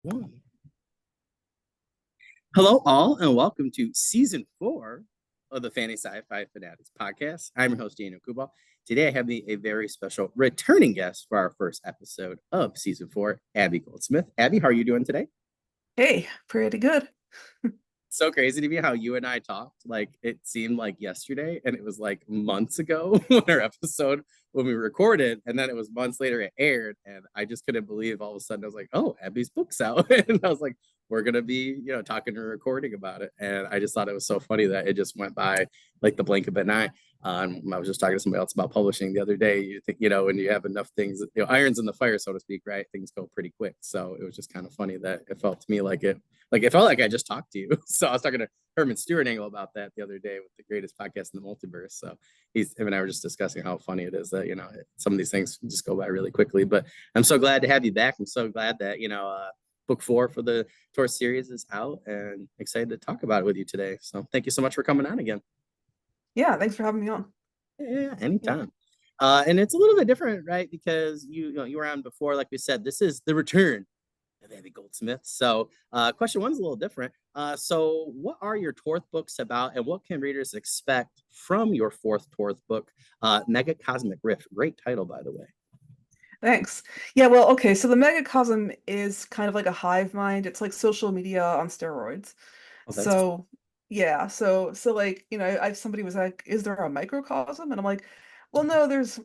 One. Hello, all, and welcome to season 4 of the Fantasy Sci-Fi Fanatics podcast. I'm your host, Daniel Coolbaugh. Today, I have a very special returning guest for our first episode of season 4, Abby Goldsmith. Abby, how are you doing today? Hey, pretty good. So crazy to me how you and I talked. Like it seemed like yesterday, and it was like months ago when our episode when we recorded, and then it was months later it aired, and I just couldn't believe all of a sudden I was like, "Oh, Abby's book's out," and I was like, "We're gonna be talking and recording about it," and I just thought it was so funny that it just went by like the blink of an eye. I was just talking to somebody else about publishing the other day. You think, when you have enough things, irons in the fire, so to speak, right? Things go pretty quick. So it was just kind of funny that it felt to me like it felt like I just talked to you. So I was talking to Herman Stewart Angle about that the other day with the greatest podcast in the multiverse. So him and I were just discussing how funny it is that some of these things just go by really quickly. But I'm so glad to have you back. I'm so glad that book 4 for the tour series is out, and excited to talk about it with you today. So thank you so much for coming on again. Yeah, thanks for having me on. Yeah, Yeah. anytime. And it's a little bit different, right? Because you were on before, like we said, this is the return of Abby Goldsmith. So, question one's a little different. So, what are your Torth books about, and what can readers expect from your fourth Torth book, Mega Cosmic Rift? Great title, by the way. Thanks. Yeah, well, okay, so the megacosm is kind of like a hive mind. It's like social media on steroids. Oh, that's cool. So, yeah, so like, somebody was like, "Is there a microcosm?" And I'm like, "Well, no, there's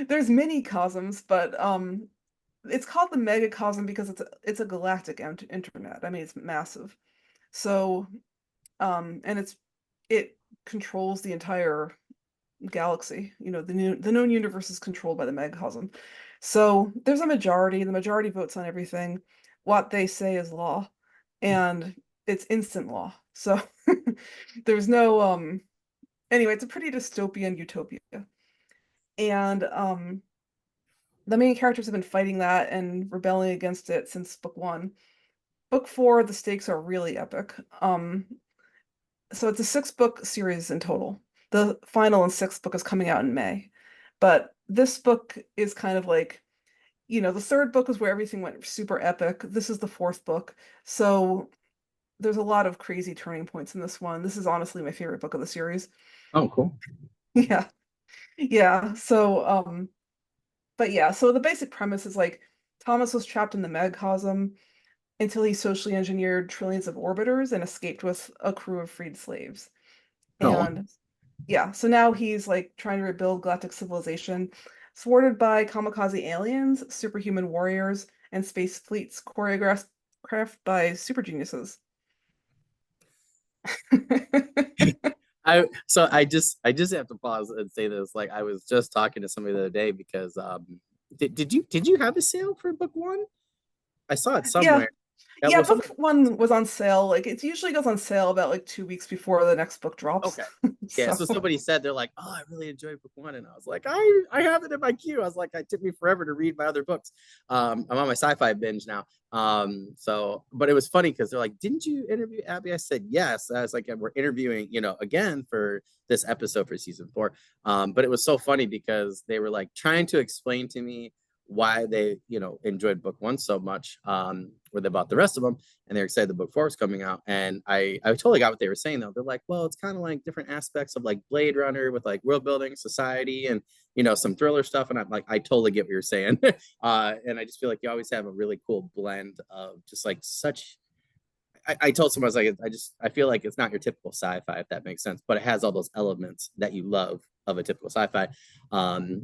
there's mini cosms, but it's called the megacosm because it's a galactic internet. I mean, it's massive. So, and it controls the entire galaxy. The known universe is controlled by the megacosm. So there's a majority. The majority votes on everything. What they say is law, and it's instant law. So there's no anyway, it's a pretty dystopian utopia. And the main characters have been fighting that and rebelling against it since book 1. Book 4, the stakes are really epic. So it's a 6-book series in total. The final and sixth book is coming out in May. But this book is kind of like, the third book is where everything went super epic. This is the fourth book. So there's a lot of crazy turning points in this one. This is honestly my favorite book of the series. Oh, cool. Yeah. Yeah. But yeah, so the basic premise is like Thomas was trapped in the megacosm until he socially engineered trillions of orbiters and escaped with a crew of freed slaves. Oh, And yeah, so now he's like trying to rebuild galactic civilization, thwarted by kamikaze aliens, superhuman warriors, and space fleets choreographed by super geniuses. I just have to pause and say this. Like I was just talking to somebody the other day because did you have a sale for book 1? I saw it Yeah, somewhere. That yeah, was book somebody. 1 was on sale. Like it usually goes on sale about like 2 weeks before the next book drops. Okay. Yeah, So so somebody said they're like, "Oh, I really enjoyed book 1," and I was like, "I have it in my queue." I was like, "It took me forever to read my other books." I'm on my sci-fi binge now. But it was funny because they're like, "Didn't you interview Abby?" I said, "Yes." I was like, "We're interviewing, again for this episode for season 4." But it was so funny because they were like trying to explain to me why they, enjoyed book 1 so much, where they bought the rest of them, and they're excited the book 4 is coming out. And I totally got what they were saying though. They're like, well, it's kind of like different aspects of like Blade Runner with like world building, society, and some thriller stuff. And I'm like, I totally get what you're saying. And I just feel like you always have a really cool blend of just like such. I told someone, I was like, I feel like it's not your typical sci-fi, if that makes sense, but it has all those elements that you love of a typical sci-fi.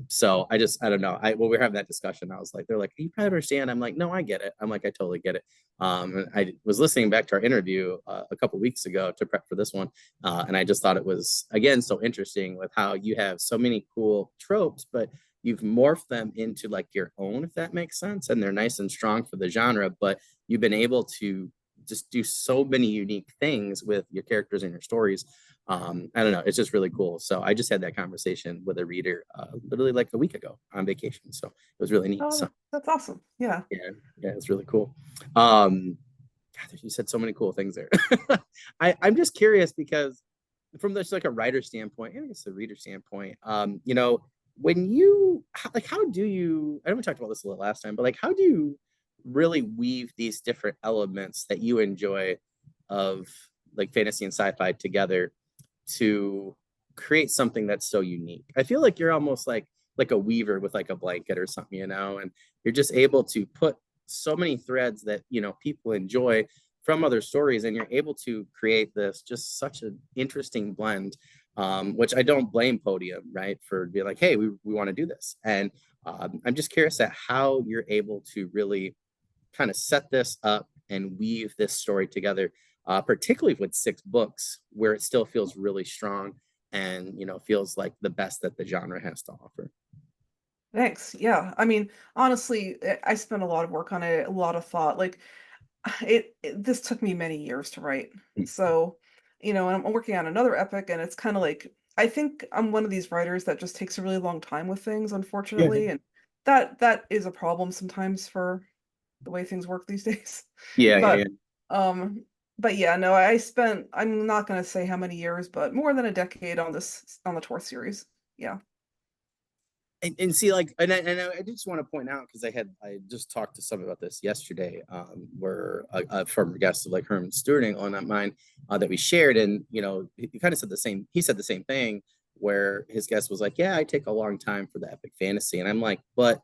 So I don't know. When we were having that discussion, I was like, they're like, you probably understand. I'm like, no, I get it. I'm like, I totally get it. I was listening back to our interview a couple weeks ago to prep for this one, and I just thought it was again so interesting with how you have so many cool tropes, but you've morphed them into like your own, if that makes sense, and they're nice and strong for the genre, but you've been able to just do so many unique things with your characters and your stories. I don't know, it's just really cool. So I just had that conversation with a reader literally like a week ago on vacation, so it was really neat. oh, So that's awesome. Yeah. yeah, yeah, it's really cool. um God, you said so many cool things there. I'm just curious because from just like a writer standpoint, and I guess a reader standpoint, when you like, how do you? I know we talked about this a little last time, but like, how do you really weave these different elements that you enjoy of like fantasy and sci-fi together to create something that's so unique. I feel like you're almost like a weaver with like a blanket or something, you know, and you're just able to put so many threads that, you know, people enjoy from other stories, and you're able to create this just such an interesting blend, which I don't blame Podium, right, for being like, hey, we want to do this. And I'm just curious at how you're able to really kind of set this up and weave this story together, particularly with 6 books, where it still feels really strong and, you know, feels like the best that the genre has to offer. Thanks. Yeah. I mean, honestly, I spent a lot of work on it, a lot of thought. Like this took me many years to write. So, and I'm working on another epic, and it's kind of like I think I'm one of these writers that just takes a really long time with things, Yeah, unfortunately, and that is a problem sometimes for the way things work these days. yeah, yeah, But yeah. um but yeah, no, I'm not gonna say how many years, but more than a decade on the Tor series. Yeah. And see, like, and I just want to point out, because I just talked to someone about this yesterday, where a former guest of like Herman Stewarding on that mine, that we shared, and you know, he kind of said the same. He said the same thing, where his guest was like, "Yeah, I take a long time for the epic fantasy," and I'm like, "But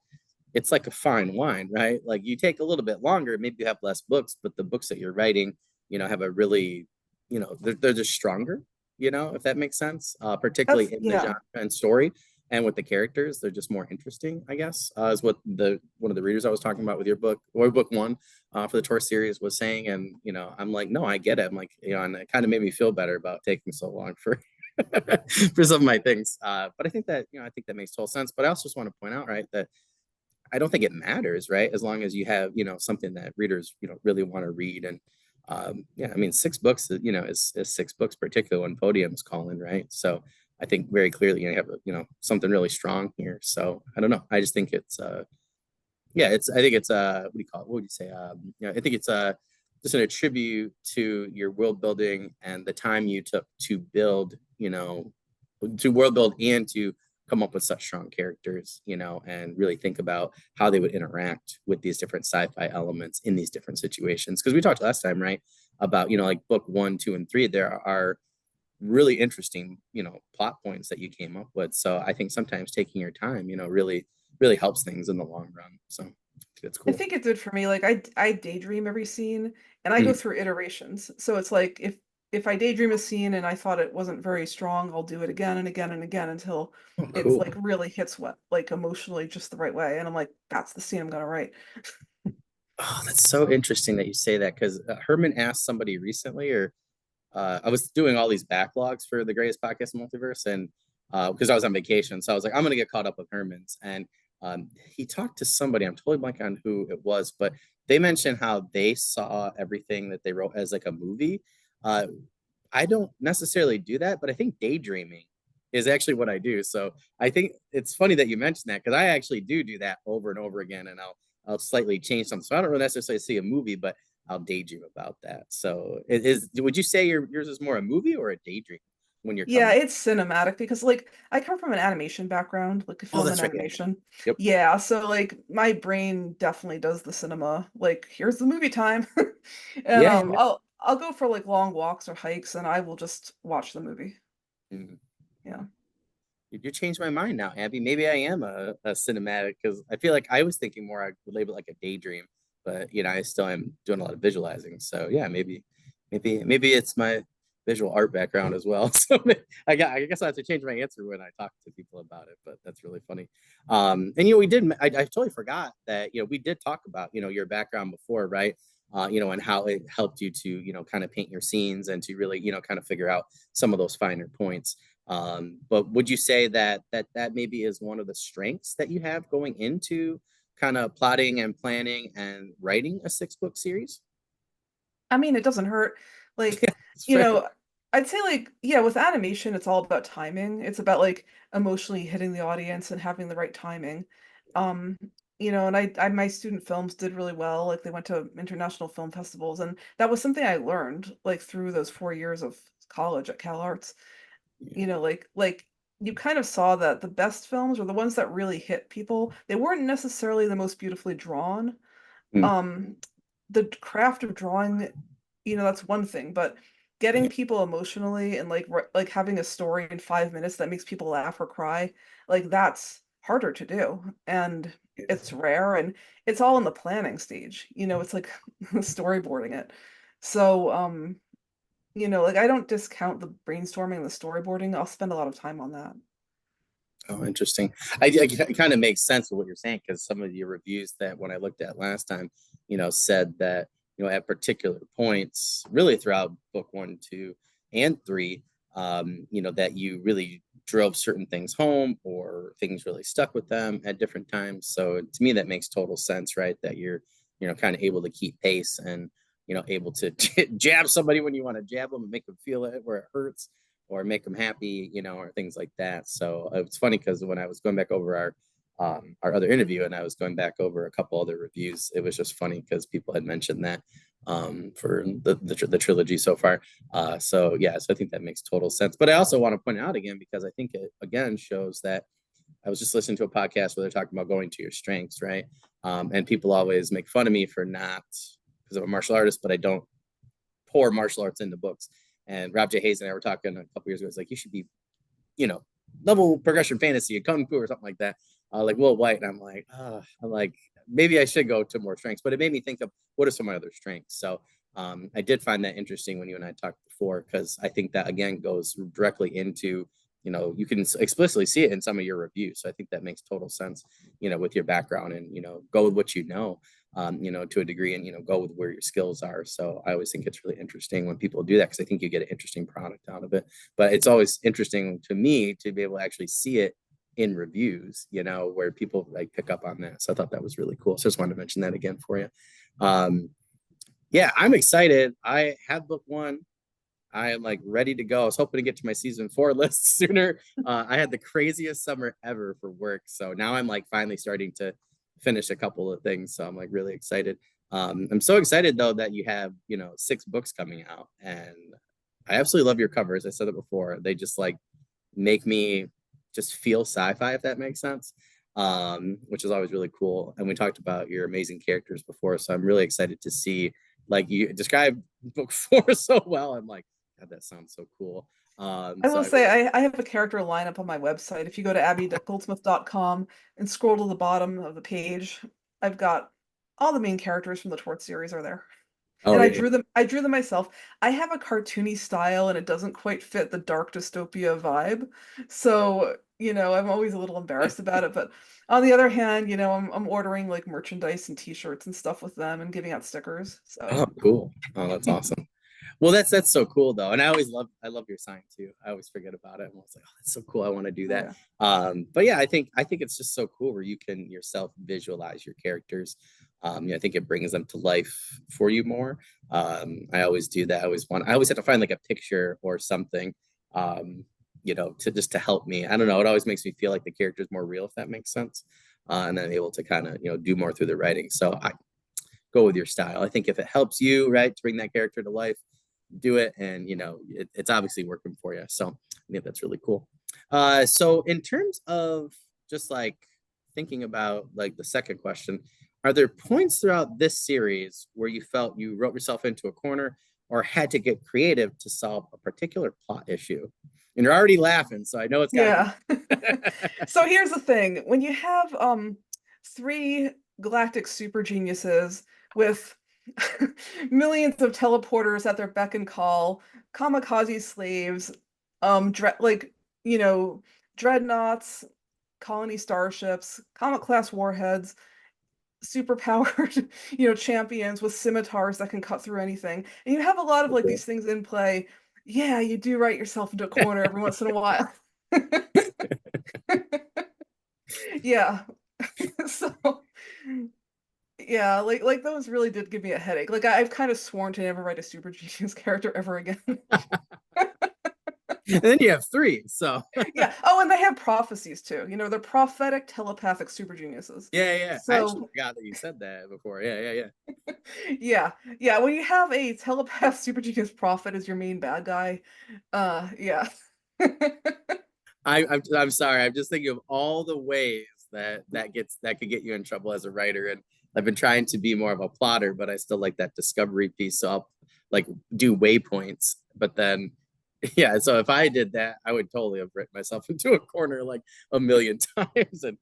it's like a fine wine, right? Like you take a little bit longer, maybe you have less books, but the books that you're writing, you know, have a really, you know, they're just stronger, you know, if that makes sense, particularly That's in the yeah. genre and story." And with the characters, they're just more interesting, I guess, is what the one of the readers I was talking about with your book, or book one, for the Tor series, was saying. And you know, I'm like, no, I get it. I'm like, you know, and it kind of made me feel better about taking so long for for some of my things. But I think that, you know, I think that makes total sense. But I also just want to point out, right, that I don't think it matters, right, as long as you have, you know, something that readers, you know, really want to read. And yeah, I mean, 6 books, you know, is 6 books, particularly when Podium's calling, right? So I think very clearly you have, you know, something really strong here. So I don't know. I just think it's yeah, it's I think it's what do you call it? What would you say? You know, I think it's just an attribute to your world building and the time you took to build, you know, to world build and to come up with such strong characters, you know, and really think about how they would interact with these different sci-fi elements in these different situations. Because we talked last time, right, about, you know, like book 1, 2, and 3, there are really interesting, you know, plot points that you came up with. So I think sometimes taking your time, you know, really helps things in the long run. So it's I cool. think it did for me. Like I daydream every scene, and I go Mm. through iterations. So it's like if I daydream a scene and I thought it wasn't very strong, I'll do it again and again and again until Oh, it's cool. like really hits what like emotionally just the right way. And I'm like, that's the scene I'm gonna write. Oh, that's so interesting that you say that, because Herman asked somebody recently, or I was doing all these backlogs for the Greatest Podcast Multiverse, and because I was on vacation, so I was like, I'm gonna get caught up with Herman's, and he talked to somebody. I'm totally blanking on who it was, but they mentioned how they saw everything that they wrote as like a movie. Uh, I don't necessarily do that, but I think daydreaming is actually what I do. So I think it's funny that you mentioned that, because I actually do that over and over again, and I'll slightly change something. So I don't really necessarily see a movie, but I'll daydream about that. So it is. Would you say yours is more a movie or a daydream when you're Yeah, coming? it's cinematic because like I come from an animation background, like a Oh, film and that's right. Yeah, yeah. animation. Yep. Yeah, so like my brain definitely does the cinema. Like, here's the movie time. And Yeah, yeah. I'll go for like long walks or hikes and I will just watch the movie. Mhm. Yeah. You changed my mind now, Abby. Maybe I am a cinematic, because I feel like I was thinking more I would label it like a daydream, but you know, I still am doing a lot of visualizing. So yeah, maybe it's my visual art background as well. So I guess I have to change my answer when I talk to people about it, but that's really funny. And you know, I totally forgot that, you know, we did talk about, you know, your background before, right? You know, and how it helped you to, you know, kind of paint your scenes and to really, you know, kind of figure out some of those finer points. But would you say that that maybe is one of the strengths that you have going into kind of plotting and planning and writing a 6 book series? I mean, it doesn't hurt. Like, It's you fair. know, I'd say like, yeah, with animation, it's all about timing. It's about like emotionally hitting the audience and having the right timing. Um, and my student films did really well. Like they went to international film festivals, and that was something I learned like through those 4 years of college at Cal Arts. Yeah. Like you kind of saw that the best films or the ones that really hit people, they weren't necessarily the most beautifully drawn, Mm. um the craft of drawing, that's one thing, but getting people emotionally and like having a story in 5 minutes that makes people laugh or cry, like that's harder to do. And it's rare and it's all in the planning stage. It's like storyboarding it. So, like I don't discount the brainstorming and the storyboarding. I'll spend a lot of time on that. Oh, interesting. It kind of makes sense with what you're saying because some of your reviews that when I looked at last time, said that at particular points, really throughout book 1, 2, and 3, that you really drove certain things home or things really stuck with them at different times. So to me, that makes total sense, right? That you're kind of able to keep pace and able to jab somebody when you want to jab them and make them feel it where it hurts or make them happy, or things like that. So it's funny because when I was going back over our other interview and I was going back over a couple other reviews, it was just funny because people had mentioned that for the trilogy so far. So yeah, so I think that makes total sense. But I also want to point out again because I think it again shows that I was just listening to a podcast where they're talking about going to your strengths, right? And people always make fun of me for not because I'm a martial artist, but I don't pour martial arts into books. And Rob J. Hayes and I were talking a couple years ago. It's like you should be, you know, level progression fantasy, kung fu, or something like that. Like Will White, and I'm like, maybe I should go to more strengths. But it made me think of what are some of my other strengths. So I did find that interesting when you and I talked before because I think that again goes directly into you can explicitly see it in some of your reviews. So I think that makes total sense, with your background and go with what to a degree and go with where your skills are. So I always think it's really interesting when people do that because I think you get an interesting product out of it. But it's always interesting to me to be able to actually see it in reviews, where people like pick up on that. So I thought that was really cool. So I just wanted to mention that again for you. Yeah, I'm excited. I have book 1. I am like ready to go. I was hoping to get to my season 4 list sooner. I had the craziest summer ever for work. So now I'm like finally starting to finish a couple of things. So I'm like really excited. I'm so excited though that you have, 6 books coming out. And I absolutely love your covers. I said it before. They just like make me just feel sci-fi, if that makes sense. Which is always really cool. And we talked about your amazing characters before. So I'm really excited to see like you describe book 4 so well. I'm like, God, that sounds so cool. I So will I really, say I have a character lineup on my website. If you go to abby.goldsmith.com and scroll to the bottom of the page, I've got all the main characters from the Torch series are there. oh And I yeah, drew them I drew them myself. I have a cartoony style and it doesn't quite fit the dark dystopia vibe. So, I'm always a little embarrassed about it, but on the other hand, I'm ordering like merchandise and t-shirts and stuff with them and giving out stickers. So, oh cool, oh that's awesome. Well, that's so cool though, and I love your sign too. I always forget about it. I'm always like, oh, that's so cool. I want to do oh that. yeah. But yeah, I think it's just so cool where you can yourself visualize your characters. I think it brings them to life for you more. I always do that. I always have to find like a picture or something, to just to help me. I don't know. It always makes me feel like the character is more real, if that makes sense. And then able to kind of do more through the writing. So I go with your style. I think if it helps you, right, to bring that character to life, do it. And, it's obviously working for you. So I think that's really cool. So in terms of just like thinking about like the second question, are there points throughout this series where you felt you wrote yourself into a corner or had to get creative to solve a particular plot issue? And you're already laughing, so I know it's got to be. Yeah. So here's the thing. When you have three galactic super geniuses with millions of teleporters at their beck and call, kamikaze slaves, like, you know, dreadnoughts, colony starships, comet class warheads, superpowered, champions with scimitars that can cut through anything. And you have a lot of like these things in play. Yeah, you do write yourself into a corner every once in a while. Yeah. So yeah, like those really did give me a headache. Like I've kind of sworn to never write a super genius character ever again. And then you have 3. So Yeah. Oh, and they have prophecies too. They're prophetic telepathic super geniuses. yeah. I actually So forgot that you said that before. Yeah. yeah. Yeah, when you have a telepath super genius prophet as your main bad guy, yeah. I'm sorry. I'm just thinking of all the ways that could get you in trouble as a writer, and I've been trying to be more of a plotter, but I still like that discovery piece. So I'll like do waypoints, but then yeah. So if I did that, I would totally have written myself into a corner like a million times, and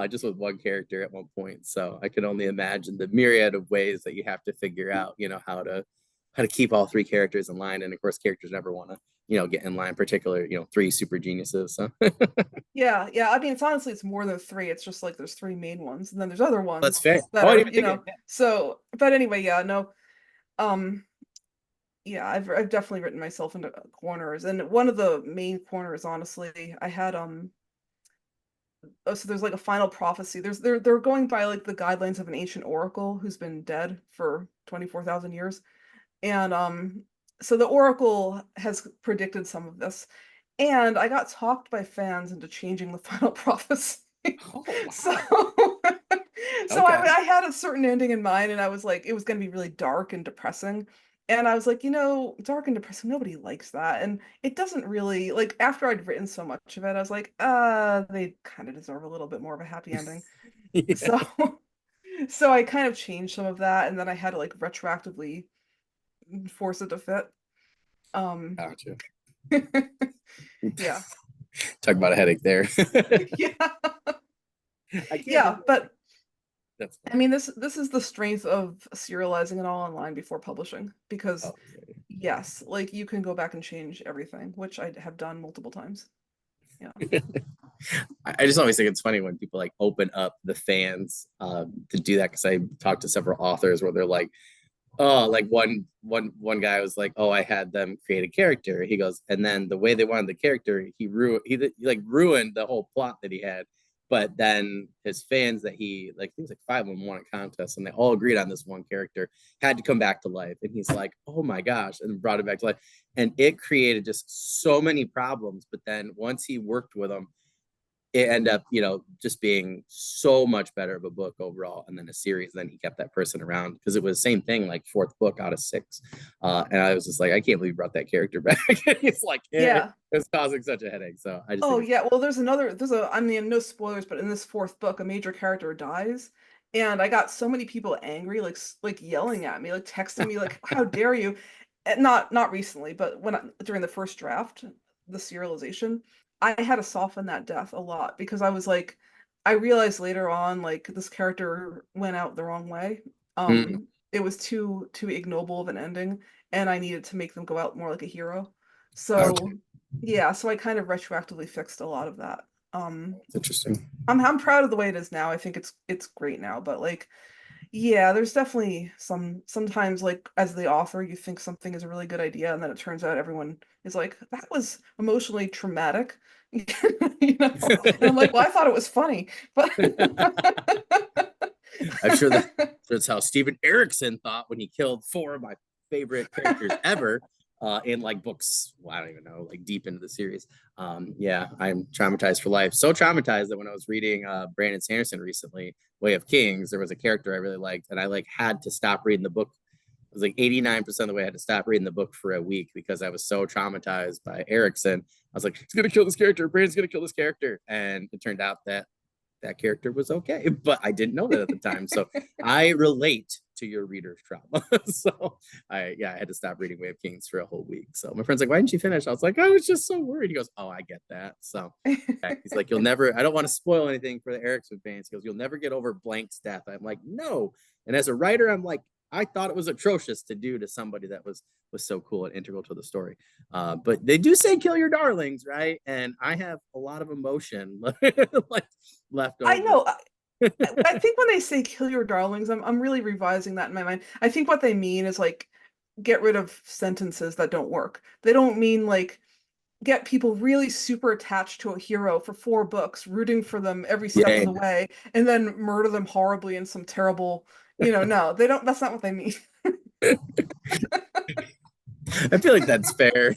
just with one character at one point. So I can only imagine the myriad of ways that you have to figure out, how to keep all three characters in line. And of course, characters never want to, get in line. Particular, three super geniuses. So Yeah, yeah. I mean, it's more than three. It's just like there's three main ones, and then there's other that's ones fair. that Oh, I are, didn't even think of it. So, but anyway, yeah, no. Um, yeah, I've definitely written myself into corners, and one of the main corners, honestly, I had oh, so there's like a final prophecy. They're going by like the guidelines of an ancient oracle who's been dead for 24,000 years. And so the oracle has predicted some of this. And I got talked by fans into changing the final prophecy. Oh So wow. so Okay. I had a certain ending in mind, and I was like, it was going to be really dark and depressing. And I was like, dark and depressing, nobody likes that. And it doesn't really, like, after I'd written so much of it, I was like, they kind of deserve a little bit more of a happy ending. Yeah. So so I kind of changed some of that, and then I had to like retroactively force it to fit. Um, Gotcha. yeah. Talk about a headache there. Yeah. I can't Yeah, believe but that's I funny. mean this is the strength of serializing it all online before publishing, because Oh, yes, like you can go back and change everything, which I have done multiple times. Yeah. okay. I just always think it's funny when people like open up the fans to do that because I talked to several authors where they're like, oh, like one guy was like, oh, I had them create a character. He goes, and then the way they wanted the character, he like ruined the whole plot that he had. But then his fans that he like, things like five of them won a contest, and they all agreed on this one character had to come back to life. And he's like, oh my gosh, and brought it back to life, and it created just so many problems. But then once he worked with them, it ended up, just being so much better of a book overall. And then a series, then he kept that person around because it was the same thing, like fourth book out of six. And I was just like, I can't believe you brought that character back. It's like, Yeah. it was causing such a headache. So I just Oh think it's, yeah, well I mean, no spoilers, but in this fourth book a major character dies, and I got so many people angry, like yelling at me, like texting me like, how dare you? And not recently, but during the first draft, the serialization, I had to soften that death a lot, because I was like, I realized later on, like, this character went out the wrong way. mm, It was too ignoble of an ending, and I needed to make them go out more like a hero. gotcha. So yeah, so I kind of retroactively fixed a lot of that. Um, It's interesting. I'm proud of the way it is now. I think it's great now, but like, yeah, there's definitely sometimes, like, as the author, you think something is a really good idea, and then it turns out everyone is like, that was emotionally traumatic. And I'm like, well, I thought it was funny, but I'm sure that's how Steven Erickson thought when he killed four of my favorite characters ever in like books. Well, I don't even know, like deep into the series. Yeah, I'm traumatized for life. So traumatized that when I was reading Brandon Sanderson recently, Way of Kings, there was a character I really liked, and I like had to stop reading the book. It was like 89% of the way I had to stop reading the book for a week because I was so traumatized by Erickson. I was like, he's gonna kill this character. Brandon's gonna kill this character, and it turned out that that character was okay, but I didn't know that at the time. So I relate to your reader's trauma. So I had to stop reading Way of Kings for a whole week. So my friend's like, why didn't you finish? I was like, I was just so worried. He goes, oh, I get that. So yeah, he's like, you'll never, I don't want to spoil anything for the Erickson fans. He goes, you'll never get over Blank's death. I'm like, no. And as a writer, I'm like, I thought it was atrocious to do to somebody that was so cool and integral to the story. But they do say kill your darlings, right? And I have a lot of emotion like left I over. know. I think when they say kill your darlings, I'm really revising that in my mind. I think what they mean is like get rid of sentences that don't work. They don't mean like get people really super attached to a hero for 4 books, rooting for them every step of Yeah. the way, and then murder them horribly in some terrible, no, they don't, that's not what they mean. I feel like that's fair.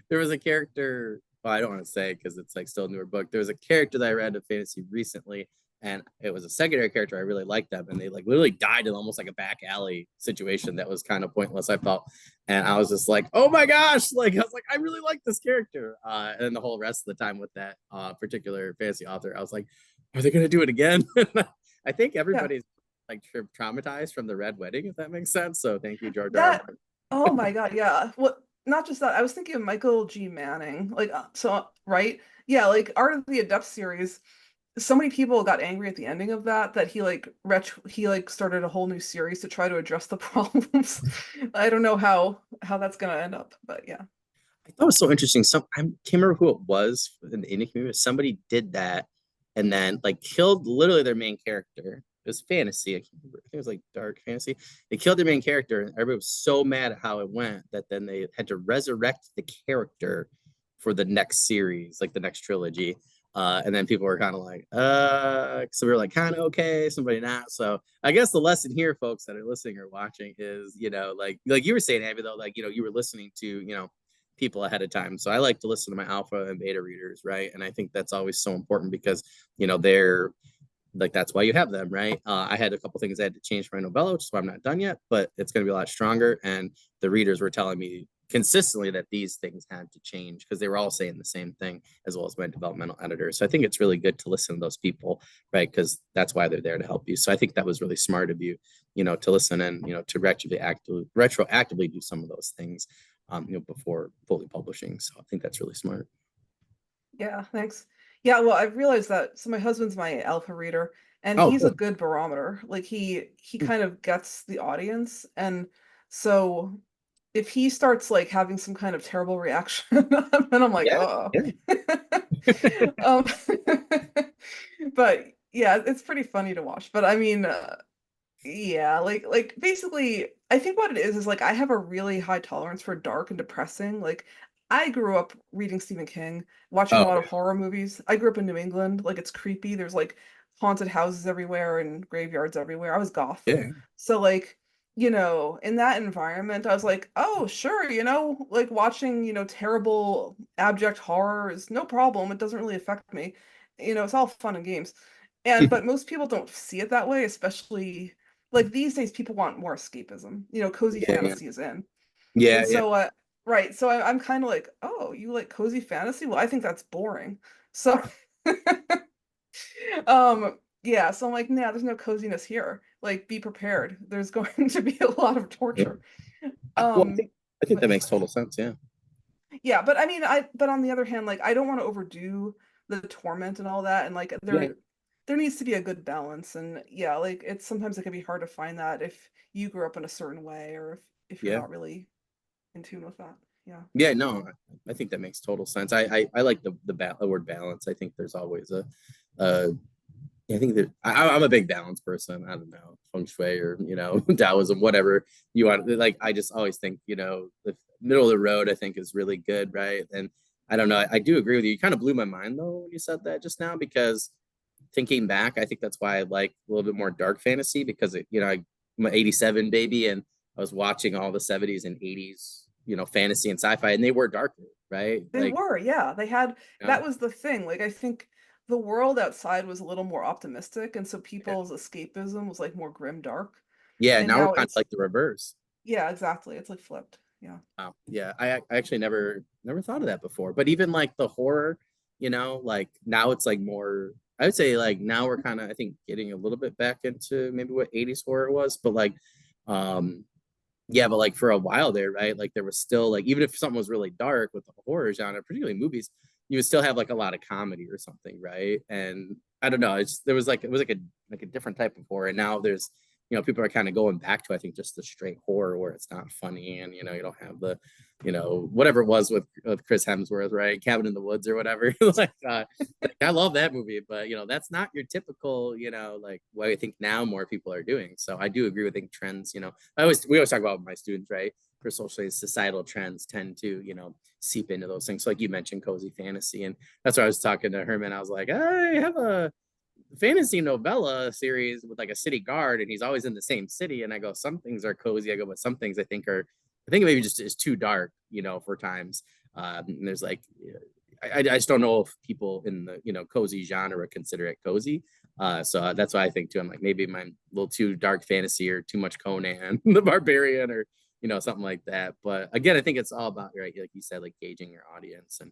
There was a character, well, I don't want to say because it's like still a newer book. There was a character that I read in fantasy recently, and it was a secondary character. I really liked them, and they like literally died in almost like a back alley situation that was kind of pointless, I felt. And I was just like, oh my gosh, like I was like, I really like this character. And then the whole rest of the time with that particular fantasy author, I was like, are they gonna do it again? I think Yeah. everybody's like traumatized from the Red Wedding, if that makes sense. So thank you, George R. R. That, oh my God, yeah. What, not just that, I was thinking of Michael G. Manning. Like, so, right? Yeah, like Art of the Adept series. So many people got angry at the ending of that he like he like started a whole new series to try to address the problems. I don't know how that's gonna end up, but yeah. I thought it was so interesting. I can't remember who it was in the indie community. Somebody did that and then like killed literally their main character. It was fantasy. I can't remember. I think it was like dark fantasy. They killed their main character, and everybody was so mad at how it went that then they had to resurrect the character for the next series, like the next trilogy. And then people were kind of like, so we were like, kind of okay, somebody not. So I guess the lesson here, folks that are listening or watching, is, like you were saying, Abby, though, like, you were listening to, people ahead of time. So I like to listen to my alpha and beta readers, right? And I think that's always so important because, they're like, that's why you have them, right? I had a couple things I had to change for my novella, which is why I'm not done yet, but it's going to be a lot stronger. And the readers were telling me consistently that these things had to change because they were all saying the same thing, as well as my developmental editor. So I think it's really good to listen to those people, right? Because that's why they're there to help you. So I think that was really smart of you, to listen and, to retroactively do some of those things, before fully publishing. So I think that's really smart. Yeah, thanks. Yeah, well, I've realized that. So my husband's my alpha reader, and Oh, he's a cool. good barometer. Like he kind of gets the audience, and so if he starts like having some kind of terrible reaction, then I'm like, Yeah. oh. Yeah. um, but yeah, it's pretty funny to watch. But I mean, yeah, like basically, I think what it is like I have a really high tolerance for dark and depressing. Like I grew up reading Stephen King, watching a Oh, lot of horror movies. I grew up in New England, like it's creepy. There's like haunted houses everywhere and graveyards everywhere. I was goth. yeah. So like, in that environment, I was like, oh, sure, like watching, terrible abject horror is no problem. It doesn't really affect me. It's all fun and games. And but most people don't see it that way, especially like these days people want more escapism. Cozy Yeah. Yeah. fantasy is in. Yeah. And Yeah. so right, so I'm kind of like, "Oh, you like cozy fantasy? Well, I think that's boring." So yeah, so I'm like, "Nah, there's no coziness here. Like be prepared. There's going to be a lot of Yeah. torture." Well, Um I think that but makes total sense. Yeah. yeah, but I mean, but on the other hand, like I don't want to overdo the torment and all that, and like Yeah. there needs to be a good balance, and yeah, like it's sometimes it can be hard to find that if you grew up in a certain way or if you're Yeah. not really in tune with that. Yeah. Yeah. No, I think that makes total sense. I like the word balance. I think there's always uh, I think that I'm a big balance person. I don't know, feng shui or, Taoism, whatever you want. Like, I just always think, the middle of the road, I think is really good. Right. And I don't know. I do agree with you. You kind of blew my mind though, when you said that just now, because thinking back, I think that's why I like a little bit more dark fantasy because I'm an 87 baby and I was watching all the 70s and 80s, fantasy and sci-fi, and they were darker, right? They Like, were, yeah. They had you know, that was the thing. Like I think the world outside was a little more optimistic, and so yeah. people's escapism was like more grim dark. Yeah, And now we're now kind of it's like the reverse. yeah, exactly. It's like flipped. Yeah. Wow. Yeah, I actually never thought of that before. But even like the horror, like now it's like more. I would say like now we're kind of, I think, getting a little bit back into maybe what 80s horror was, but like, um, yeah, but like for a while there, right? Like there was still like, even if something was really dark with the horror genre, particularly movies, you would still have like a lot of comedy or something, right? And I don't know, there was like, it was like a different type of horror. And now there's, people are kind of going back to, I think, just the straight horror where it's not funny and, you don't have the, whatever it was with Chris Hemsworth, right? Cabin in the Woods or whatever. Like, I love that movie, but that's not your typical, like what I think now more people are doing. So I do agree with, I think, trends, we always talk about with my students, right? For socially societal trends tend to, seep into those things. So like you mentioned cozy fantasy. And that's why I was talking to Herman. I was like, I have a fantasy novella series with like a city guard and he's always in the same city. And I go, some things are cozy. I go, but some things I think maybe just is too dark, for times. And there's like, I just don't know if people in the, cozy genre consider it cozy. So that's why I think too, I'm like, maybe my little too dark fantasy or too much Conan the Barbarian or, something like that. But again, I think it's all about, right, like you said, like gauging your audience and,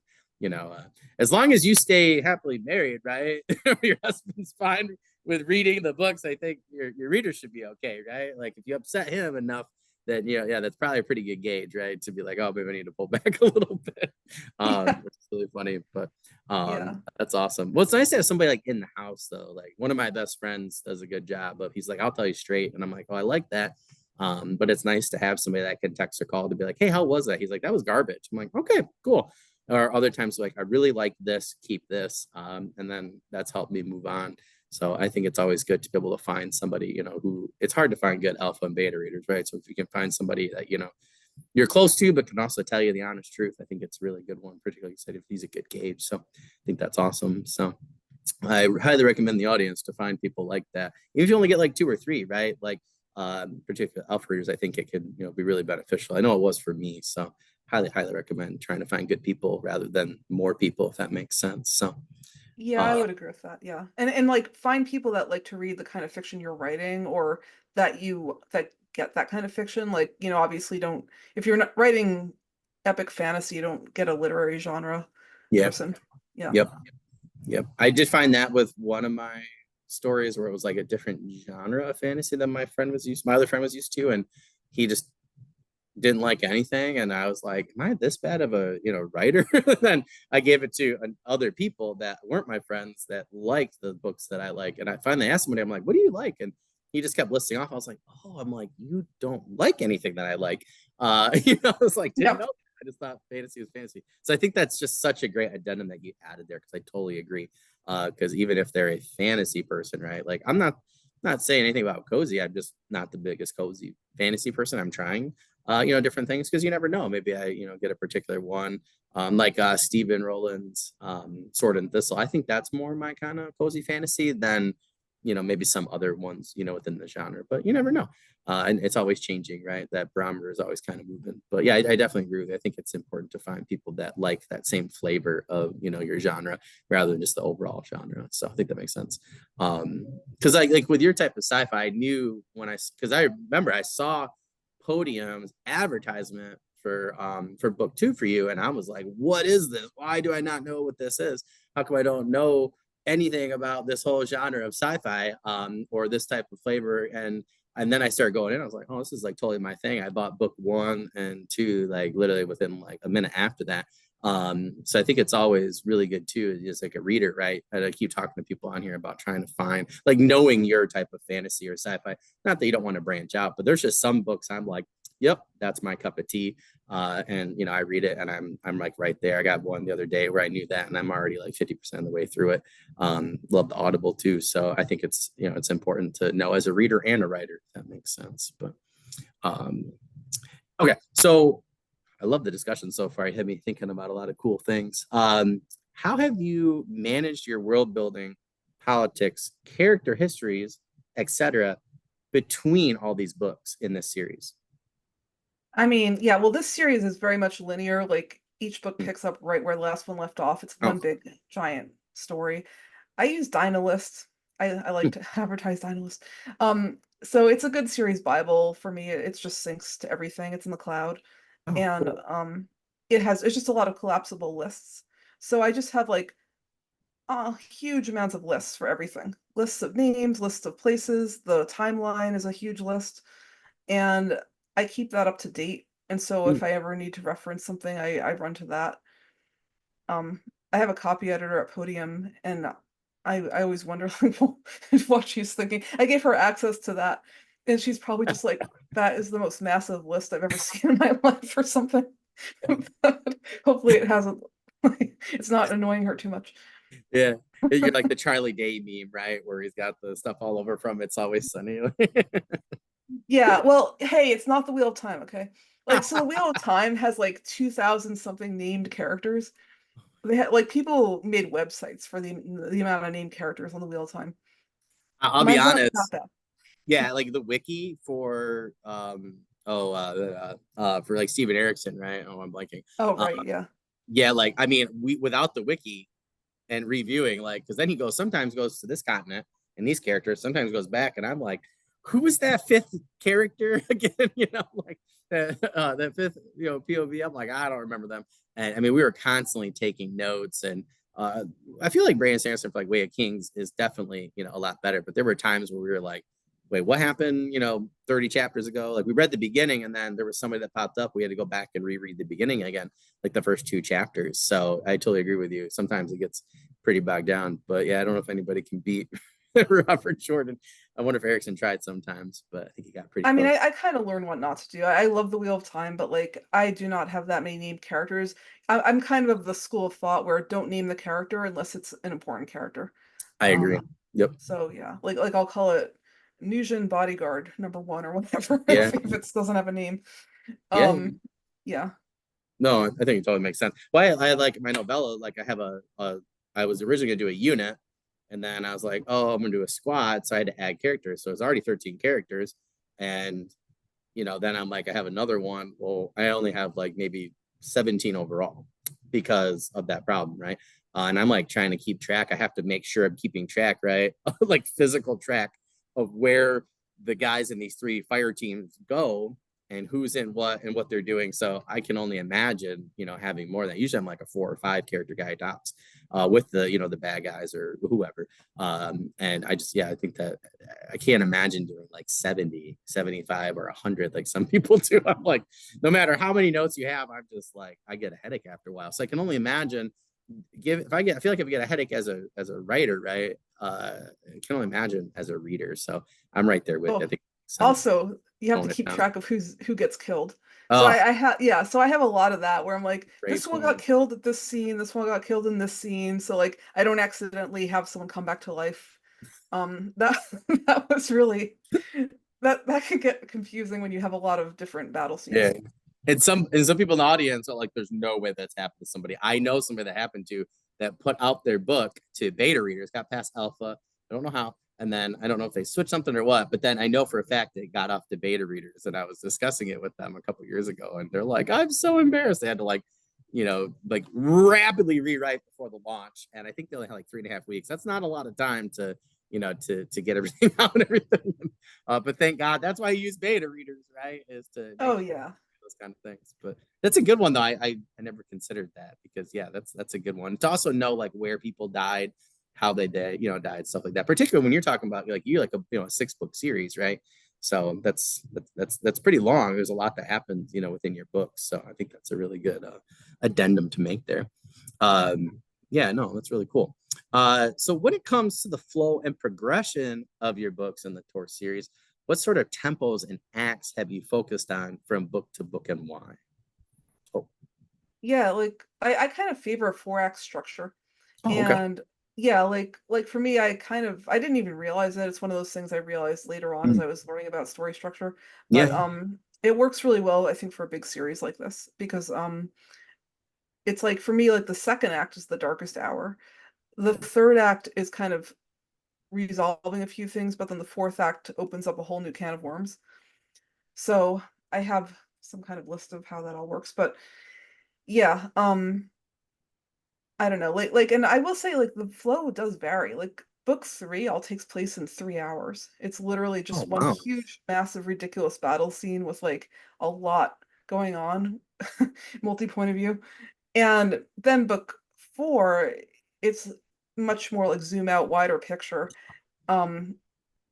as long as you stay happily married, right? Your husband's fine. with reading the books, I think your reader should be okay, right? Like if you upset him enough, then yeah, that's probably a pretty good gauge, right? To be like, oh, maybe I need to pull back a little bit. Yeah. Which is really funny, but Yeah. that's awesome. Well, it's nice to have somebody like in the house though. Like one of my best friends does a good job of he's like, I'll tell you straight, and I'm like, oh, I like that. But it's nice to have somebody that can text or call to be like, hey, how was that? He's like, that was garbage. I'm like, okay, cool. Or other times like, I really like this, keep this. And then that's helped me move on. So I think it's always good to be able to find somebody, who it's hard to find good alpha and beta readers, right? So if you can find somebody that, you're close to, but can also tell you the honest truth, I think it's a really good one, particularly said if he's a good gauge. So I think that's awesome. So I highly recommend the audience to find people like that. Even if you only get like two or three, right? Like particular alpha readers, I think it could, be really beneficial. I know it was for me. So highly recommend trying to find good people rather than more people, if that makes sense. So Yeah, I uh would agree with that. Yeah. And like find people that like to read the kind of fiction you're writing or that get that kind of fiction. Like, obviously don't if you're not writing epic fantasy, you don't get a literary genre yeah, person. Yeah. yep. Yep. I did find that with one of my stories where it was like a different genre of fantasy than my other friend was used to. And he just didn't like anything. And I was like, am I this bad of a, writer? Then I gave it to other people that weren't my friends that liked the books that I like. And I finally asked somebody, I'm like, what do you like? And he just kept listing off. I was like, oh, I'm like, you don't like anything that I like. I was like, didn't Yep. know. I just thought fantasy was fantasy. So I think that's just such a great addendum that you added there because I totally agree. Because even if they're a fantasy person, right? Like I'm not saying anything about cozy. I'm just not the biggest cozy fantasy person. I'm trying, different things because you never know. Maybe I, get a particular one, like Stephen Rowland's Sword and Thistle. I think that's more my kind of cozy fantasy than, maybe some other ones, within the genre. But you never know. And it's always changing, right? That barometer is always kind of moving. But yeah, I definitely agree with you. I think it's important to find people that like that same flavor of, your genre rather than just the overall genre. So I think that makes sense. Because like with your type of sci-fi, I knew because I remember I saw Podium's advertisement for book two for you, and I was like, what is this? Why do I not know what this is? How come I don't know anything about this whole genre of sci-fi or this type of flavor? And then I started going in. I was like, oh, this is like totally my thing. I bought book one and two like literally within like a minute after that. So I think it's always really good too, just like a reader, right? And I keep talking to people on here about trying to find like knowing your type of fantasy or sci-fi. Not that you don't want to branch out, but there's just some books I'm like, yep, that's my cup of tea. And I read it and I'm like right there. I got one the other day where I knew that and I'm already like 50% of the way through it. Love the Audible too. So I think it's it's important to know as a reader and a writer, if that makes sense. But okay, so I love the discussion so far. You had me thinking about a lot of cool things. How have you managed your world building, politics, character histories, etc., between all these books in this series? I mean, yeah, well, this series is very much linear. Like each book picks up right where the last one left off. It's Oh, one big giant story. I use Dynalist. I like to advertise Dynalist. So it's a good series Bible for me. It's just syncs to everything. It's in the cloud. oh, And cool. it's just a lot of collapsible lists. So I just have like huge amounts of lists for everything. Lists of names, lists of places, the timeline is a huge list. And I keep that up to date. And so if Mm. I ever need to reference something, I run to that. Um, I have a copy editor at Podium, and I always wonder like what she's thinking. I gave her access to that, and she's probably just like, that is the most massive list I've ever seen in my life or something. But hopefully it hasn't it's not annoying her too much. Yeah. You're like the Charlie Day meme, right? Where he's got the stuff all over from It's Always Sunny. Yeah, well, hey, it's not the Wheel of Time, okay? Like, so the Wheel of Time has like 2,000 something named characters. They had like people made websites for the amount of named characters on the Wheel of Time. I'll be Mine's not honest. that. Yeah, like the wiki for for like Steven Erickson, right? Oh, I'm blanking. Oh, Uh, right, yeah. yeah, like I mean, we without the wiki and reviewing, like, because then he sometimes goes to this continent and these characters, sometimes goes back, and I'm like, who was that fifth character again? Like that fifth, POV. I'm like, I don't remember them. And I mean, we were constantly taking notes and uh, I feel like Brandon Sanderson for like Way of Kings is definitely, a lot better. But there were times where we were like, wait, what happened, 30 chapters ago? Like we read the beginning and then there was somebody that popped up. We had to go back and reread the beginning again, like the first two chapters. So I totally agree with you. Sometimes it gets pretty bogged down. But yeah, I don't know if anybody can beat Robert Jordan. I wonder if Erickson tried sometimes, but I think he got pretty I mean, close. I kind of learned what not to do. I love the Wheel of Time, but like I do not have that many named characters. I'm kind of the school of thought where don't name the character unless it's an important character. I agree. Um, Yep. so yeah, like I'll call it Nugent Bodyguard #1 or whatever Yeah. if it doesn't have a name. Yeah. Yeah. No, I think it totally makes sense. Well, I like my novella, like I have I was originally gonna do a unit, and then I was like, oh, I'm gonna do a squad, so I had to add characters. So it's already 13 characters, and then I'm like, I have another one. Well, I only have like maybe 17 overall because of that problem, right? And I'm like trying to keep track. I have to make sure I'm keeping track, right? Like physical track of where the guys in these three fire teams go and who's in what and what they're doing. So I can only imagine, having more than that. Usually I'm like a 4 or 5 character guy tops with the bad guys or whoever. And I just, yeah, I think that I can't imagine doing like 70, 75 or 100 like some people do. I'm like, no matter how many notes you have, I'm just like, I get a headache after a while. So I can only imagine I feel like if I get a headache as a writer, right? I can only imagine as a reader. So I'm right there with, I Oh, think sense also you have to tone it keep down. track of who gets killed. So Oh, I have yeah, so I have a lot of that where I'm like, great this one got point. killed at this scene, this one got killed in this scene. So like I don't accidentally have someone come back to life. That that was really that can get confusing when you have a lot of different battle Yeah. scenes. And some people in the audience are like, there's no way that's happened to somebody. I know somebody that happened to that put out their book to beta readers, got past alpha. I don't know how. And then I don't know if they switched something or what, but then I know for a fact it got off to beta readers. And I was discussing it with them a couple years ago. And they're like, I'm so embarrassed. They had to like rapidly rewrite before the launch. And I think they only had like 3.5 weeks. That's not a lot of time to get everything out and everything. But thank God that's why you use beta readers, right? Is to make Oh sure yeah. those kind of things. But that's a good one though. I never considered that because yeah, that's a good one. To also know like where people died, how they died, stuff like that. Particularly when you're talking about like you like a 6 book series, right? So that's pretty long. There's a lot that happens, within your books. So I think that's a really good addendum to make there. Yeah, no, that's really cool. So when it comes to the flow and progression of your books in the Tor series, what sort of tempos and acts have you focused on from book to book and why? Oh, Yeah, like I kind of favor a 4 act structure. oh, okay. And yeah, like for me, I didn't even realize that it's one of those things I realized later on as Mm. I was learning about story structure. Yeah. But it works really well, I think, for a big series like this because it's like for me, like the second act is the darkest hour. The third act is kind of resolving a few things, but then the fourth act opens up a whole new can of worms. So I have some kind of list of how that all works. But yeah, I don't know, and I will say, like, the flow does vary, like, book 3 all takes place in 3 hours. It's literally Oh, just one wow. huge, massive, ridiculous battle scene with, like, a lot going on, multi-point of view, and then book 4, it's much more, like, zoom out, wider picture, um,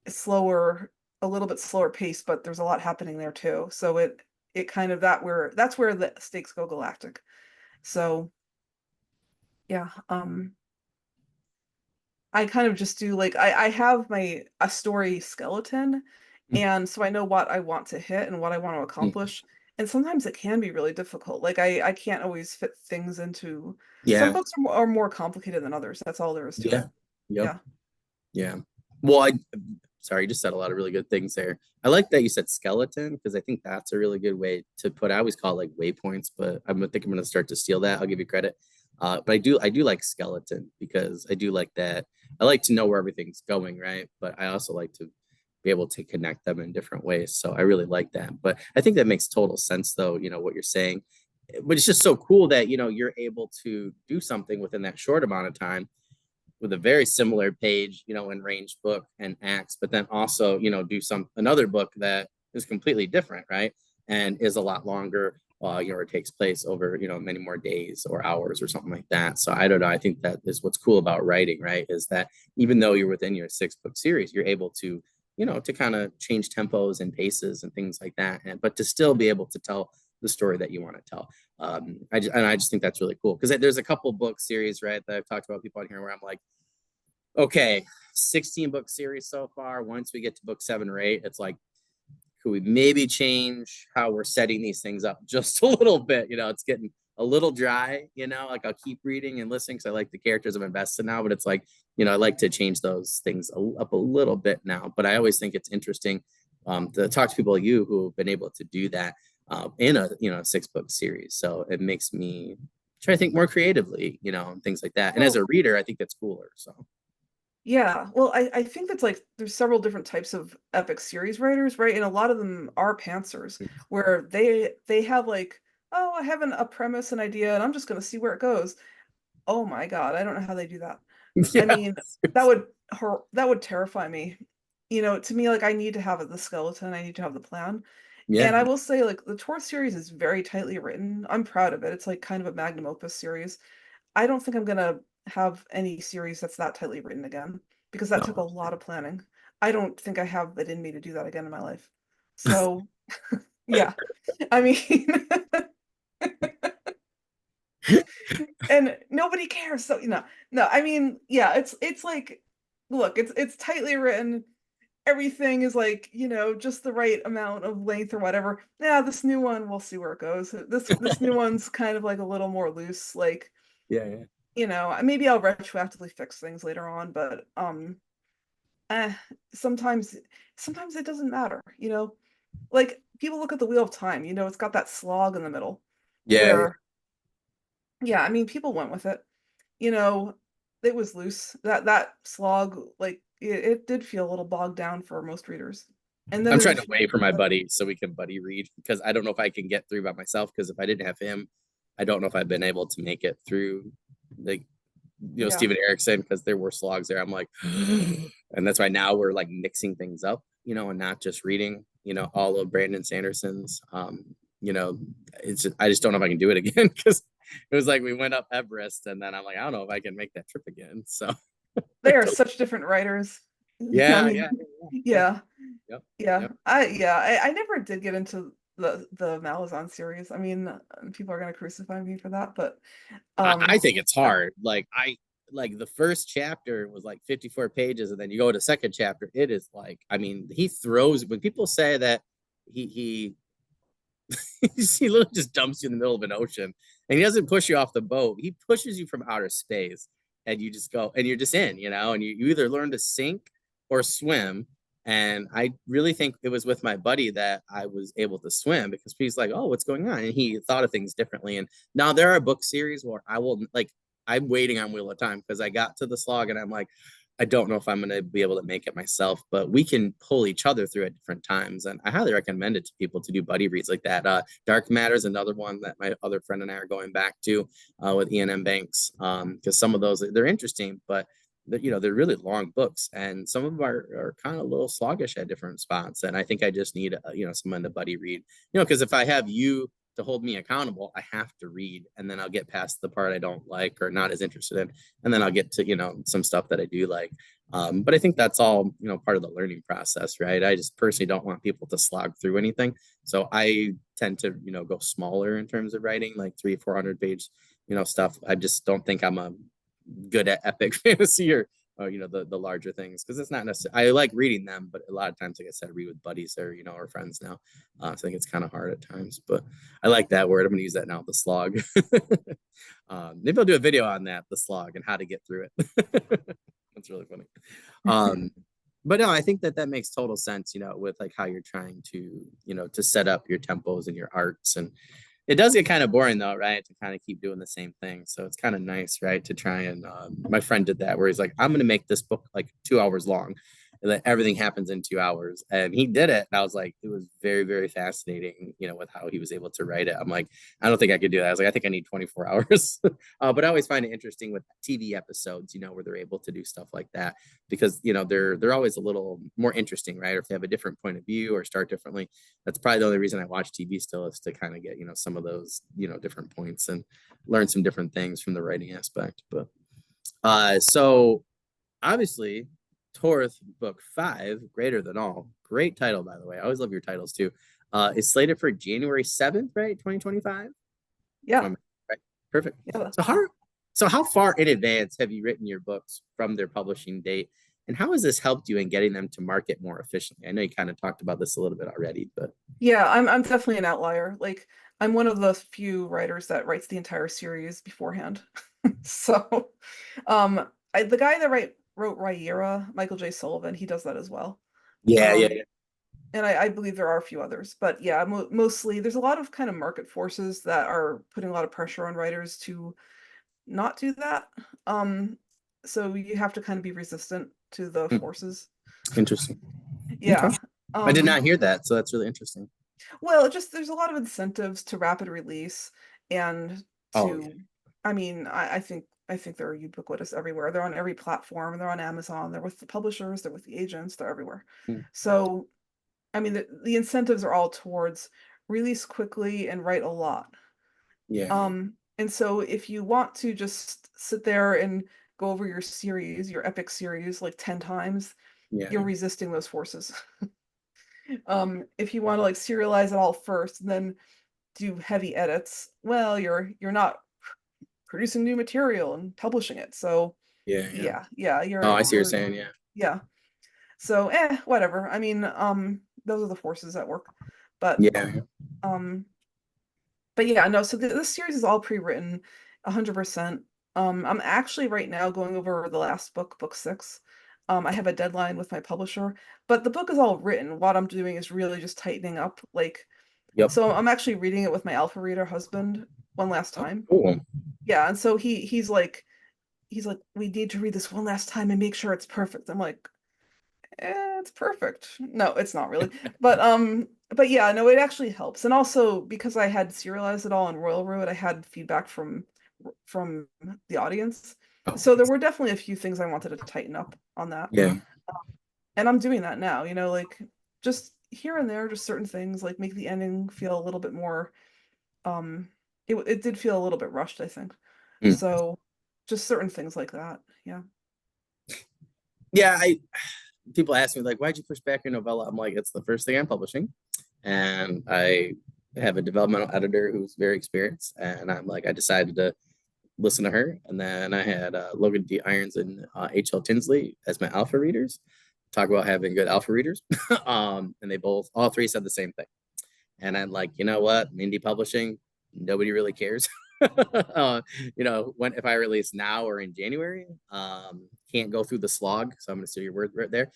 slower a little bit slower pace, but there's a lot happening there too, so it kind of that's where the stakes go galactic. So, yeah, I kind of just do like I have a story skeleton, and so I know what I want to hit and what I want to Mm. accomplish. And sometimes it can be really difficult. Like I can't always fit things into some Yeah. books are more complicated than others. That's all there is to Yeah. it. Yep. Yeah. Yeah. Well, sorry, you just said a lot of really good things there. I like that you said skeleton because I think that's a really good way to put. I always call it like waypoints, but think I'm going to start to steal that. I'll give you credit. But I do like skeleton because I do like that. I like to know where everything's going, right? But I also like to be able to connect them in different ways. So I really like that. But I think that makes total sense, though. What you're saying. But it's just so cool that you're able to do something within that short amount of time with a very similar page, in range book and acts, but then also, do another book that is completely different, right? And is a lot longer. or it takes place over, many more days or hours or something like that. So I don't know. I think that is what's cool about writing, right? Is that even though you're within your 6 book series, you're able to, to kind of change tempos and paces and things like that, but to still be able to tell the story that you want to tell. I just think that's really cool because there's a couple book series, right, that I've talked about people on here where I'm like, okay, 16 book series so far. Once we get to book 7 or 8, it's like, could we maybe change how we're setting these things up just a little bit? It's getting a little dry, like I'll keep reading and listening because I like the characters I'm invested now, but it's like, I like to change those things up a little bit now. But I always think it's interesting to talk to people like you who have been able to do that in a 6 book series. So it makes me try to think more creatively, and things like that. And as a reader, I think that's cooler. So Yeah, well, I think that's like there's several different types of epic series writers, right? And a lot of them are pantsers, where they have like, oh, I have a premise, an idea, and I'm just gonna see where it goes. Oh my God, I don't know how they do that. I yeah, mean, that would terrify me. To me, like I need to have the skeleton, I need to have the plan. yeah, And I will say, like the Tor series is very tightly written. I'm proud of it. It's like kind of a magnum opus series. I don't think I'm gonna have any series that's that tightly written again because that took a no. lot of planning. I don't think I have it in me to do that again in my life. So, yeah. I mean, and nobody cares. So, no, I mean, yeah, it's like look, it's tightly written. Everything is like, just the right amount of length or whatever. Yeah, this new one, we'll see where it goes. This new one's kind of like a little more loose, like Yeah, yeah. maybe I'll retroactively fix things later on, but eh, sometimes sometimes it doesn't matter. Like people look at the Wheel of Time, it's got that slog in the middle Yeah, yeah. where yeah, I mean people went with it. You know, it was loose. That slog, like it did feel a little bogged down for most readers. And then I'm there's trying a to few wait for people my that buddy so we can buddy read because I don't know if I can get through by myself because if I didn't have him, I don't know if I've been able to make it through the yeah. Steven Erickson because there were slogs there. I'm like, and that's why now we're like mixing things up, and not just reading, all of Brandon Sanderson's. You know, I just don't know if I can do it again because it was like we went up Everest and then I'm like, I don't know if I can make that trip again. So They are such different writers. I yeah, mean, yeah, yeah, yeah. yep, Yeah. yep. I never did get into the Malazan series. I mean, people are gonna crucify me for that, but I think it's I- hard. Like the first chapter was like 54 pages, and then you go to second chapter, it is like, I mean, he throws when people say that he he literally just dumps you in the middle of an ocean and he doesn't push you off the boat. He pushes you from outer space and you just go and you're just in, and you either learn to sink or swim. And I really think it was with my buddy that I was able to swim because he's like, oh, what's going on? And he thought of things differently. And now there are book series where I will like, I'm waiting on Wheel of Time because I got to the slog and I'm like, I don't know if I'm going to be able to make it myself, but we can pull each other through at different times. And I highly recommend it to people to do buddy reads like that. Dark Matter is another one that my other friend and I are going back to with Ian M. Banks because some of those, they're interesting, but they're really long books and some of them are kind of a little sluggish at different spots. And I think I just need, someone to buddy read, because if I have you to hold me accountable, I have to read and then I'll get past the part I don't like or not as interested in. And then I'll get to, some stuff that I do like. But I think that's all, part of the learning process, right? I just personally don't want people to slog through anything. So I tend to, go smaller in terms of writing, like 300-400 page, stuff. I just don't think I'm a good at epic fantasy or the larger things because it's not necessarily I like reading them, but a lot of times like I said I read with buddies or or friends now. So I think it's kind of hard at times, but I like that word. I'm gonna use that now, the slog. Maybe I'll do a video on that, the slog and how to get through it. That's really funny. um but no, I think that makes total sense, with like how you're trying to to set up your tempos and your arcs. And it does get kind of boring though, right? To kind of keep doing the same thing. So it's kind of nice, right? To try and my friend did that where he's like, I'm going to make this book like 2 hours long. that everything happens in 2 hours. And he did it. And I was like, it was very, very fascinating, with how he was able to write it. I'm like, I don't think I could do that. I was like, I think I need 24 hours. But I always find it interesting with TV episodes, where they're able to do stuff like that because, they're always a little more interesting, right? Or if they have a different point of view or start differently. That's probably the only reason I watch TV still, is to kind of get, some of those, different points and learn some different things from the writing aspect. But so obviously, Torth Book 5, Greater Than All, great title, by the way. I always love your titles too. Is slated for January 7th, right? 2025. Yeah. Right. Perfect. Yeah. So how far in advance have you written your books from their publishing date? And how has this helped you in getting them to market more efficiently? I know you kind of talked about this a little bit already, but Yeah, I'm definitely an outlier. Like I'm one of the few writers that writes the entire series beforehand. So, the guy that wrote Rhaenyra, Michael J. Sullivan, he does that as well. yeah, yeah, Um, and I believe there are a few others, but yeah, mostly there's a lot of kind of market forces that are putting a lot of pressure on writers to not do that. Um, so you have to kind of be resistant to the yeah. forces. Interesting. Okay. Yeah. I did Um, not hear that, so that's really interesting. Well, it just there's a lot of incentives to rapid release and Oh yeah, to, I mean, I think they're ubiquitous everywhere. They're on every platform. They're on Amazon. They're with the publishers. They're with the agents. They're everywhere. mm, So, I mean, the incentives are all towards release quickly and write a lot. yeah, yeah, And so if you want to just sit there and go over your series, your epic series, like 10 times, yeah, you're resisting those forces. If you want to like serialize it all first and then do heavy edits, well, you're not producing new material and publishing it. So yeah, yeah. yeah, Oh, I see what you're saying. Yeah, yeah. So whatever. I mean, those are the forces at work. But yeah, um, but yeah, no, so this series is all pre-written 100%. I'm actually right now going over the last book, book 6. I have a deadline with my publisher, but the book is all written. What I'm doing is really just tightening up, like, yep. so I'm actually reading it with my alpha reader husband one last Oh, time. cool. Yeah, and so he's like, we need to read this one last time and make sure it's perfect. I'm like, it's perfect. No, it's not really. But yeah, no, it actually helps. And also because I had serialized it all on Royal Road, I had feedback from the audience. Oh, So there were definitely a few things I wanted to tighten up on that. yeah, And I'm doing that now, like just here and there, just certain things, like make the ending feel a little bit more um it did feel a little bit rushed, I think. mm. So just certain things like that. Yeah. Yeah. People ask me like, why'd you push back your novella? I'm like, it's the first thing I'm publishing, and I have a developmental editor who's very experienced, and I'm like, I decided to listen to her, and then I had Logan D. Irons and H.L. Tinsley as my alpha readers. Talk about having good alpha readers, and they all three said the same thing. And I'm like, you know what? Indie publishing, nobody really cares. When if I release now or in January, can't go through the slog. So I'm going to steal your word right there.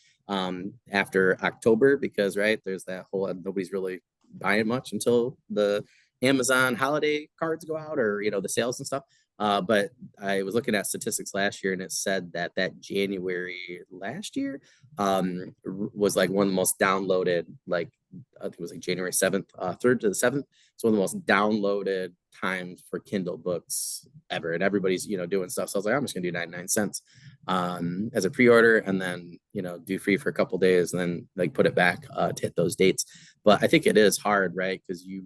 After October, because right there's that whole nobody's really buying much until the Amazon holiday cards go out or the sales and stuff. But I was looking at statistics last year, and it said that January last year was like one of the most downloaded, like I think it was like January 7th, 3rd to the 7th. It's one of the most downloaded times for Kindle books ever. And everybody's, doing stuff. So I was like, I'm just gonna do 99 cents as a pre-order, and then, do free for a couple days, and then like put it back to hit those dates. But I think it is hard, right? Because you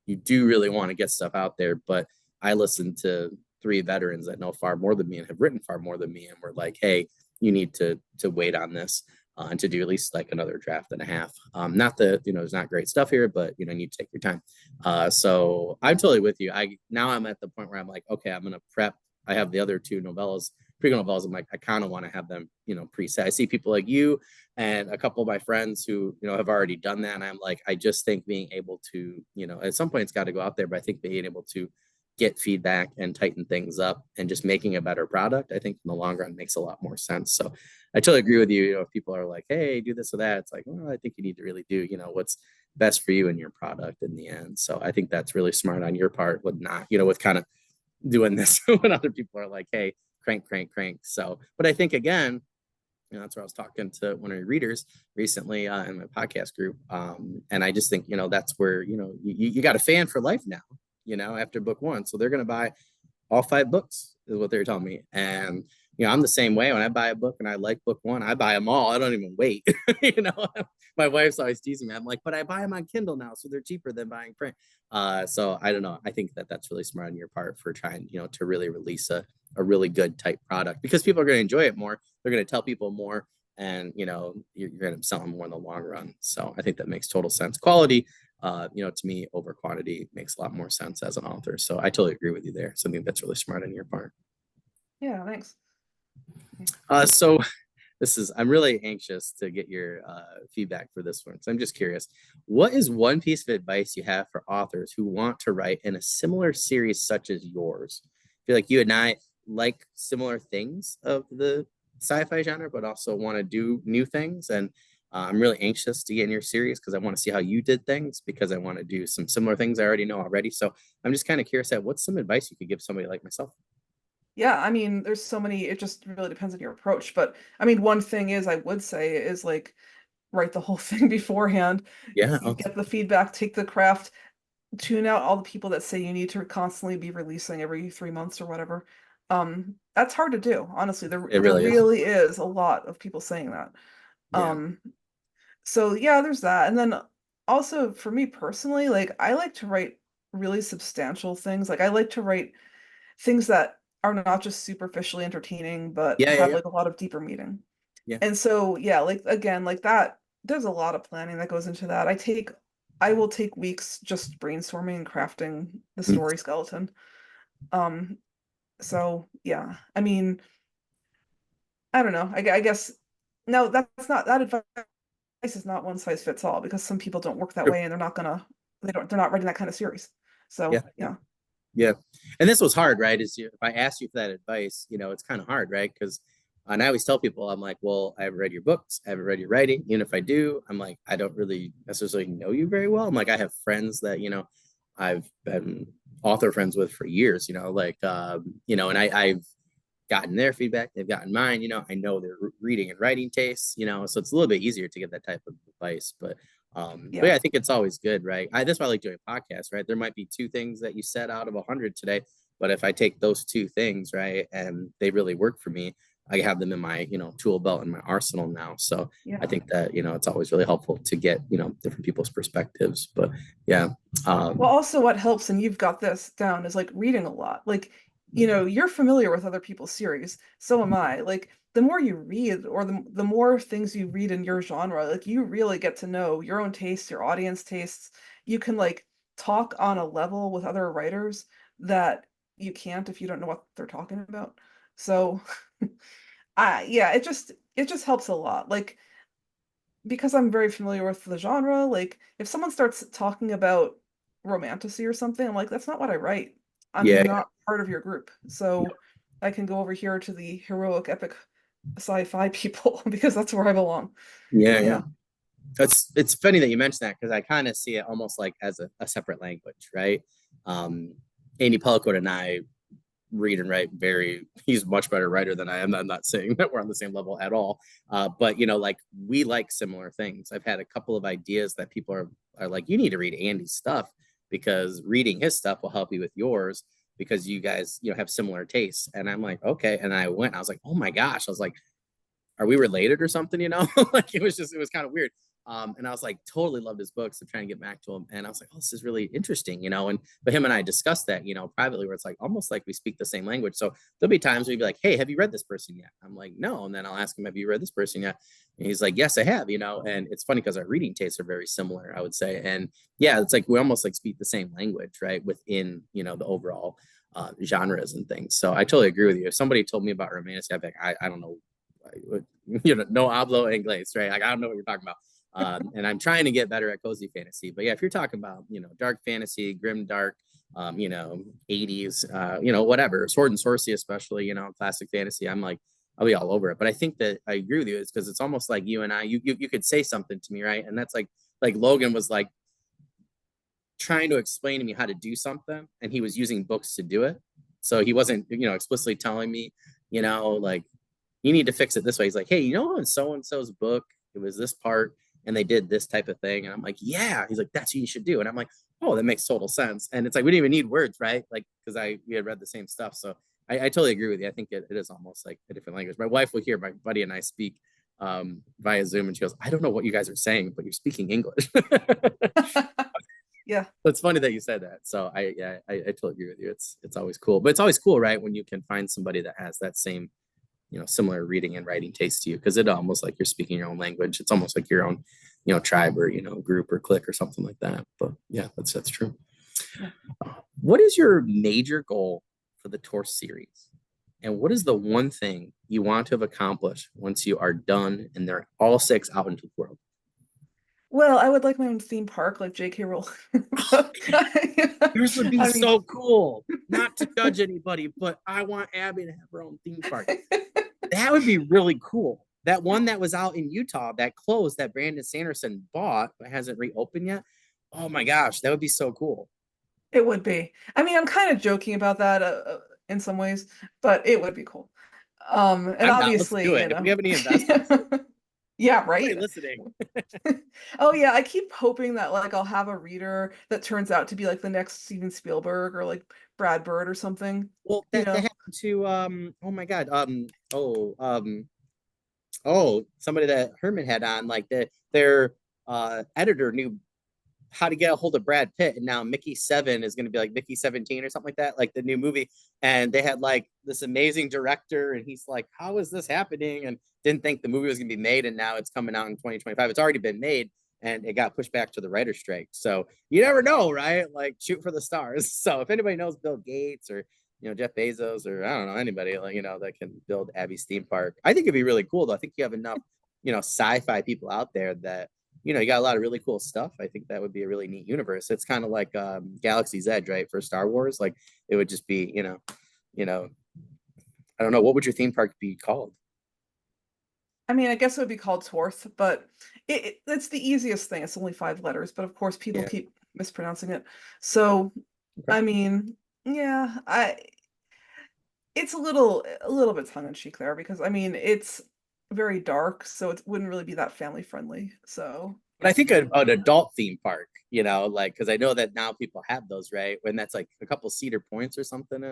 do really want to get stuff out there. But I listened to 3 veterans that know far more than me and have written far more than me, and were like, hey, you need to wait on this. And to do at least like another draft and a half. Not that there's not great stuff here, but you need to take your time. So I'm totally with you. I'm at the point where I'm like, okay, I'm gonna prep. I have the other 2 novellas, prequel novellas. I'm like, I kind of want to have them, preset. I see people like you and a couple of my friends who have already done that, and I'm like, I just think being able to, at some point it's got to go out there, but I think being able to get feedback and tighten things up and just making a better product, I think in the long run makes a lot more sense. So I totally agree with you. If people are like, hey, do this or that, it's like, well, I think you need to really do, what's best for you and your product in the end. So I think that's really smart on your part with not, with kind of doing this when other people are like, hey, crank, crank, crank. So, but I think again, that's where I was talking to one of your readers recently in my podcast group. And I just think, that's where, you got a fan for life now, after book one. So they're going to buy all 5 books is what they're telling me. And, I'm the same way. When I buy a book and I like book one, I buy them all. I don't even wait. My wife's always teasing me. I'm like, but I buy them on Kindle now, so they're cheaper than buying print. So I don't know. I think that that's really smart on your part for trying, to really release a really good type product, because people are going to enjoy it more. They're going to tell people more, and you're going to sell them more in the long run. So I think that makes total sense. Quality, to me, over quantity makes a lot more sense as an author. So I totally agree with you there. Something that's really smart on your part. Yeah, thanks. So I'm really anxious to get your feedback for this one. So I'm just curious, what is one piece of advice you have for authors who want to write in a similar series such as yours? I feel like you and I like similar things of the sci-fi genre, but also want to do new things. And I'm really anxious to get in your series because I want to see how you did things, because I want to do some similar things I already know already. So I'm just kind of curious at what's some advice you could give somebody like myself? Yeah, I mean, there's so many, it just really depends on your approach. But I mean, one thing is I would say is like write the whole thing beforehand. Yeah. You get the feedback, take the craft, tune out all the people that say you need to constantly be releasing every 3 months or whatever. That's hard to do, honestly. There It there really is. really is a lot of people saying that. Yeah. Um, so yeah, there's that. And then also for me personally, like I like to write really substantial things. Like I like to write things that are not just superficially entertaining, but Yeah. Yeah. have Yeah. like a lot of deeper meaning. Yeah. And so yeah, like again, like that, there's a lot of planning that goes into that. I will take weeks just brainstorming and crafting the Mm. story skeleton. Um, so yeah, I mean, I don't know. I guess no, that's not that advice is not one size fits all, because some people don't work that True. way and they're not writing that kind of series. Yeah. So yeah. Yeah. And this was hard, right? If I asked you for that advice, it's kind of hard, right? Because and I always tell people, I'm like, well, I haven't read your books, I haven't read your writing. Even if I do, I'm like, I don't really necessarily know you very well. I'm like, I have friends that, I've been author friends with for years, and I've gotten their feedback, they've gotten mine, I know their reading and writing tastes, so it's a little bit easier to get that type of advice. But Yeah. yeah, I think it's always good, right? That's why I like doing podcasts, right? There might be 2 things that you said out of 100 today, but if I take those 2 things, right, and they really work for me, I have them in my, tool belt in my arsenal now. So I Yeah. think that, it's always really helpful to get, different people's perspectives. But yeah. Well, also what helps, and you've got this down, is like reading a lot. Like, you're familiar with other people's series. So am I. Like, the more you read, or the more things you read in your genre, like you really get to know your own tastes, your audience tastes. You can like talk on a level with other writers that you can't if you don't know what they're talking about. So, yeah, it just helps a lot. Like because I'm very familiar with the genre, like if someone starts talking about romantasy or something, I'm like, that's not what I write. I'm Yeah. not part of your group. So I can go over here to the heroic epic sci-fi people because that's where I belong. Yeah. So Yeah. yeah. It's funny that you mentioned that, because I kind of see it almost like as a separate language, right? Um, Andy Pellicoat and I read and write he's a much better writer than I am. I'm not saying that we're on the same level at all. But like we like similar things. I've had a couple of ideas that people are like, you need to read Andy's stuff, because reading his stuff will help you with yours, because you guys, have similar tastes. And I'm like, okay. And I was like, oh my gosh. I was like, are we related or something? Like it was kind of weird. And I was like, totally loved his books. I'm trying to get back to him. And I was like, oh, this is really interesting, but him and I discussed that, privately, where it's like almost like we speak the same language. So there'll be times where he'd be like, hey, have you read this person yet? I'm like, no. And then I'll ask him, have you read this person yet? And he's like, yes, I have, and it's funny because our reading tastes are very similar, I would say. And yeah, it's like we almost like speak the same language, right? Within, the overall genres and things. So I totally agree with you. If somebody told me about romantic, I'd be like, I don't know, no hablo inglés, right? Like I don't know what you're talking about. And I'm trying to get better at cozy fantasy. But yeah, if you're talking about, dark fantasy, grim dark, 80s, whatever, sword and sorcery, especially, classic fantasy, I'm like, I'll be all over it. But I think that I agree with you. It's because it's almost like you and I, you could say something to me, right? And that's like Logan was like trying to explain to me how to do something, and he was using books to do it. So he wasn't, explicitly telling me, like, you need to fix it this way. He's like, hey, you know, in so and so's book, it was this part and they did this type of thing. And I'm like, yeah. He's like, that's what you should do. And I'm like, oh, that makes total sense. And it's like, we didn't even need words, right? Like, because we had read the same stuff. So I totally agree with you. I think it is almost like a different language. My wife will hear my buddy and I speak via Zoom, and she goes, I don't know what you guys are saying, but you're speaking English. Yeah. It's funny that you said that. So I totally agree with you. It's always cool, but it's always cool, right? When you can find somebody that has that same, you know, similar reading and writing taste to you, because it almost like you're speaking your own language. It's almost like your own, you know, tribe or, you know, group or clique or something like that. But yeah, that's true. Yeah. What is your major goal for the tour series? And what is the one thing you want to have accomplished once you are done and they're all six out into the world? Well, I would like my own theme park, like J.K. Rowling. Yours would be I mean, so cool. Not to judge anybody, but I want Abby to have her own theme park. That would be really cool. That one that was out in Utah that closed, that Brandon Sanderson bought but hasn't reopened yet. Oh my gosh, that would be so cool. it would be. I mean, I'm kind of joking about that in some ways, but it would be cool. And I'm down. Let's do obviously, it. If we have any investors, yeah, anybody right. listening. Oh yeah, I keep hoping that like I'll have a reader that turns out to be like the next Steven Spielberg or like Brad Bird or something, Well, you that know. happened to oh my god somebody that Herman had on, like their editor knew how to get a hold of Brad Pitt, and now Mickey 7 is going to be like Mickey 17 or something like that, like the new movie. And they had like this amazing director, and he's like, how is this happening? And didn't think the movie was going to be made, and now it's coming out in 2025. It's already been made, and it got pushed back to the writer's strike. So you never know, right? Like, shoot for the stars. So if anybody knows Bill Gates or, you know, Jeff Bezos, or I don't know, anybody, like, you know, that can build Abbey's theme park, I think it'd be really cool though. I think you have enough, you know, sci-fi people out there that, you know, you got a lot of really cool stuff. I think that would be a really neat universe. It's kind of like Galaxy's Edge, right? For Star Wars, like it would just be, you know, I don't know, what would your theme park be called? I mean, I guess it would be called Torth, but it's the easiest thing. It's only 5 letters, but of course people Yeah. keep mispronouncing it. So, Okay. I mean, yeah, I it's a little bit tongue in cheek there because I mean, it's very dark, so it wouldn't really be that family friendly. So, But I yeah. think an adult theme park, you know, like, because I know that now people have those, right? When that's like a couple Cedar Points or something,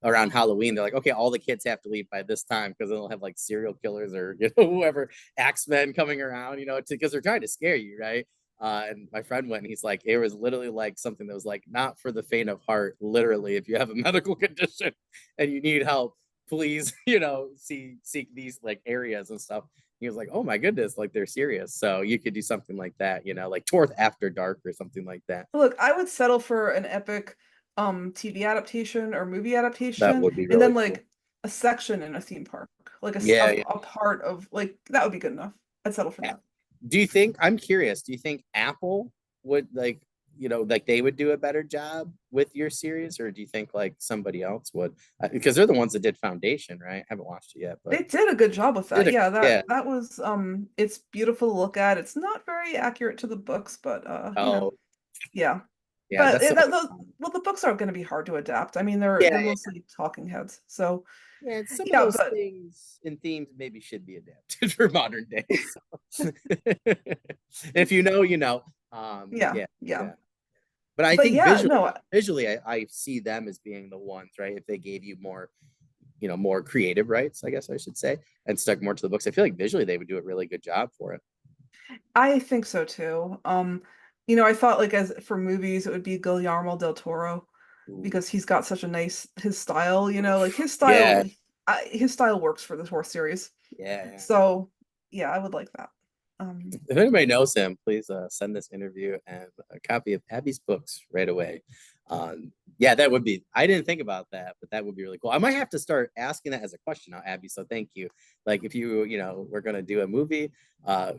around Halloween, they're like, okay, all the kids have to leave by this time because they'll have like serial killers or, you know, whoever, Axemen coming around, you know, because they're trying to scare you, right? And my friend went, and he's like, it was literally like something that was like not for the faint of heart. Literally, if you have a medical condition and you need help, please, you know, seek these like areas and stuff. He was like, oh my goodness, like they're serious. So you could do something like that, you know, like Torth After Dark or something like that. Look, I would settle for an epic TV adaptation or movie That adaptation would be and really then cool. like a section in a theme park, like Yeah, yeah. a part of like that would be good enough. I'd settle for that. Do you think, I'm curious, do you think Apple would, like, you know, like they would do a better job with your series, or do you think like somebody else would? Because they're the ones that did Foundation, right? I haven't watched it yet, but They did a good job with did that. a, Yeah, yeah. that was it's beautiful to look at. It's not very accurate to the books, but you know, Oh, yeah. yeah, But that's so much fun. well, the books are going to be hard to adapt. I mean, Yeah, they're yeah, mostly talking heads. So, yeah. And some of yeah, those but things and themes maybe should be adapted for modern days. So. If you know, you know. yeah, Yeah, yeah. yeah. But I But think yeah, no, visually, I see them as being the ones, right? If they gave you more, you know, more creative rights, I guess I should say, and stuck more to the books, I feel like visually they would do a really good job for it. I think so too. You know, I thought like as for movies, it would be Guillermo del Toro Ooh. because he's got such a nice his style. You know, like Yeah, his style works for this horse series. yeah, yeah. So yeah, I would like that. Um, If anybody knows him, please send this interview and a copy of Abby's books right away. Yeah, that would be. I didn't think about that, but that would be really cool. I might have to start asking that as a question now, Abby. So thank you. Like, if you know, we're gonna do a movie,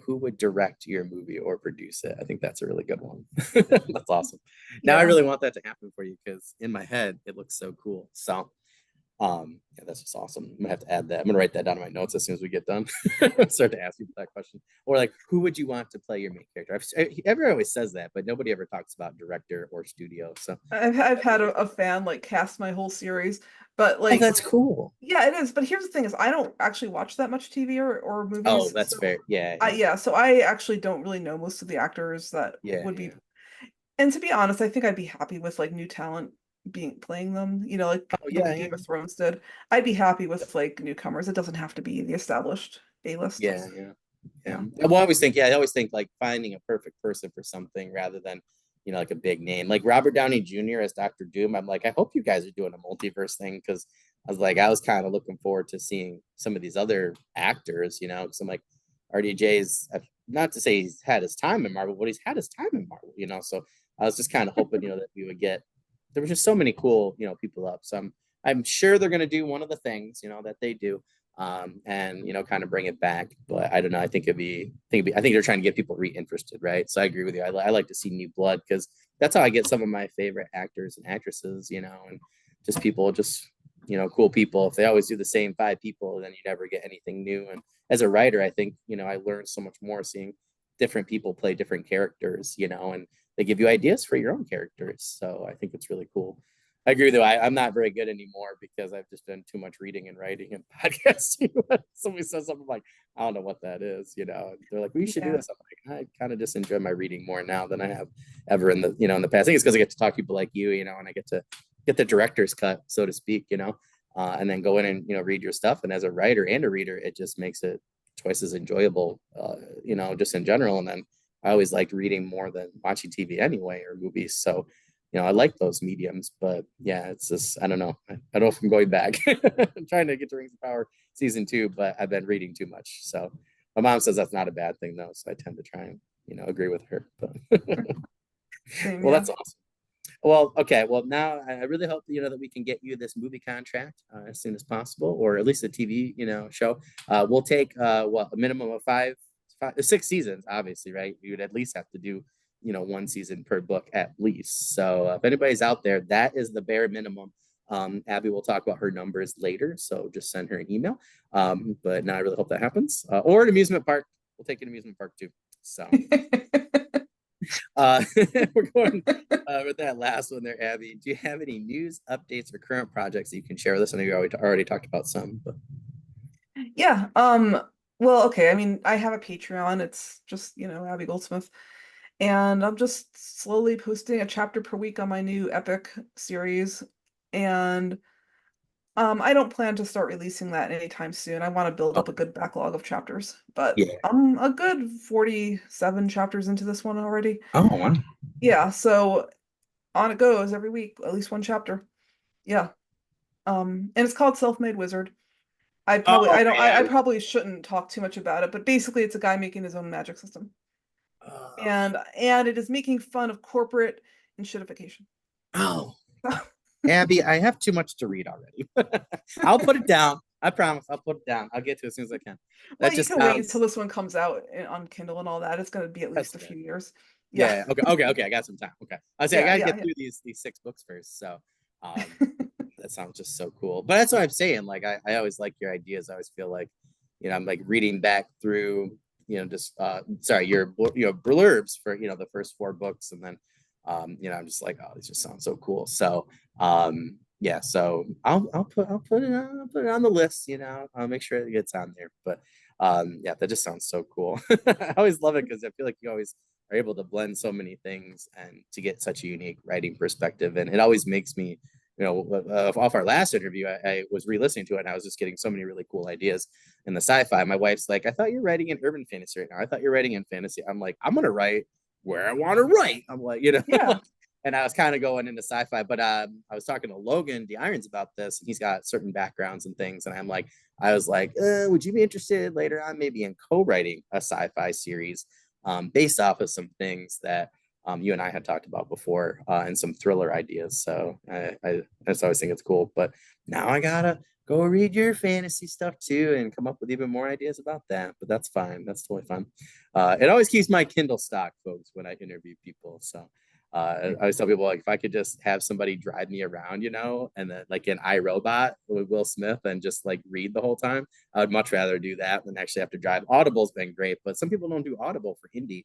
who would direct your movie or produce it? I think that's a really good one. That's awesome. Now I yeah. really want that to happen for you because in my head it looks so cool. So yeah, that's just awesome. I'm gonna have to add that. I'm gonna write that down in my notes as soon as we get done. Start to ask you that question, or like, who would you want to play your main character? Everyone always says that, but nobody ever talks about director or studio. So I've had a fan like cast my whole series But Oh, like, that's cool. yeah, it is. But here's the thing: is I don't actually watch that much TV or Oh, movies, that's so fair. Yeah, I yeah, yeah, so I actually don't really know most of the actors that yeah, would be. yeah. And to be honest, I think I'd be happy with like new talent being playing them. You know, like Oh, the yeah, way yeah, Game of Thrones did. I'd be happy with like newcomers. It doesn't have to be the established A-list. yeah, yeah, yeah. Yeah. Well, I always think like finding a perfect person for something rather than, like a big name, like Robert Downey Jr. as Doctor Doom. I'm like, I hope you guys are doing a multiverse thing because I was kind of looking forward to seeing some of these other actors, because I'm like, RDJ's not to say he's had his time in Marvel, but he's had his time in Marvel. So I was just kind of hoping, that we would get. There was just so many cool, people up. So I'm sure they're gonna do one of the things, that they do, and kind of bring it back. But I don't know. I think they're trying to get people reinterested, right? So I agree with you. I like to see new blood because that's how I get some of my favorite actors and actresses, and just people, just cool people. If they always do the same five people, then you never get anything new. And as a writer, I think I learned so much more seeing different people play different characters, and they give you ideas for your own characters. So I think it's really cool. I agree with you. I'm not very good anymore because I've just done too much reading and writing and podcasting. Somebody says something like, I don't know what that is, They're like, well, you should do Yeah. this. I'm like, I kind of just enjoy my reading more now than I have ever in the past. I think it's because I get to talk to people like you, and I get to get the director's cut, so to speak, and then go in and, read your stuff. And as a writer and a reader, it just makes it twice as enjoyable, just in general. And then I always liked reading more than watching TV anyway, or movies. So I like those mediums, but yeah, it's just, I don't know. I don't know if I'm going back. I'm trying to get to Rings of Power season 2, but I've been reading too much. So my mom says that's not a bad thing though. So I tend to try and, agree with her. But Same, well, yeah. that's awesome. Well, okay. Well, now I really hope that we can get you this movie contract as soon as possible, or at least a TV show. We'll take a minimum of five, 6 seasons, obviously, right? You would at least have to do one season per book at least. So if anybody's out there, that is the bare minimum. Abby will talk about her numbers later, so just send her an email. But now I really hope that happens. Or an amusement park. We'll take an amusement park too. So. Uh, we're going with that last one there, Abby. Do you have any news, updates, or current projects that you can share with us? I know you already talked about some, but Yeah. Well, okay. I mean, I have a Patreon. It's just, Abby Goldsmith. And I'm just slowly posting a chapter per week on my new epic series. And I don't plan to start releasing that anytime soon. I want to build up a okay, good backlog of chapters. But yeah. I'm a good 47 chapters into this one already. Oh, wow. Yeah, so on it goes every week, at least one chapter. Yeah. And it's called Self-Made Wizard. Oh, I don't yeah. I probably shouldn't talk too much about it, but basically it's a guy making his own magic system. Uh, And it is making fun of corporate and shitification. oh, Abby, I have too much to read already. I'll put it down. I promise. I'll put it down. I'll get to it as soon as I can. Well, That you just can wait until sounds. this one comes out on Kindle and all that. It's going to be at That's least a fair. few years. Yeah. Yeah. Okay. Okay. Okay. I got some time. Okay. I say I Yeah, gotta yeah, get through these 6 books first. So, that sounds just so cool. But that's what I'm saying. Like I always like your ideas. I always feel like, I'm like reading back through, just sorry, your blurbs for the first 4 books, and then I'm just like, oh, these just sound so cool. So yeah, so I'll put it on the list. I'll make sure it gets on there. But yeah, that just sounds so cool. I always love it because I feel like you always are able to blend so many things and to get such a unique writing perspective, and it always makes me off our last interview, I was re-listening to it and I was just getting so many really cool ideas in the sci-fi. My wife's like, I thought you're writing in urban fantasy right now. I thought you're writing in fantasy. I'm like, I'm gonna write where I want to write. I'm like, yeah. and I was kind of going into sci-fi, but I was talking to Logan the Irons about this, and he's got certain backgrounds and things, and I was like, would you be interested later on maybe in co-writing a sci-fi series based off of some things that you and I had talked about before, and some thriller ideas. So I just always think it's cool. But now I gotta go read your fantasy stuff too and come up with even more ideas about that. But that's fine. That's totally fine. It always keeps my Kindle stock, folks, when I interview people. So I always tell people like if I could just have somebody drive me around, and then like an iRobot with Will Smith and just like read the whole time, I would much rather do that than actually have to drive. Audible's been great, but some people don't do Audible for indie,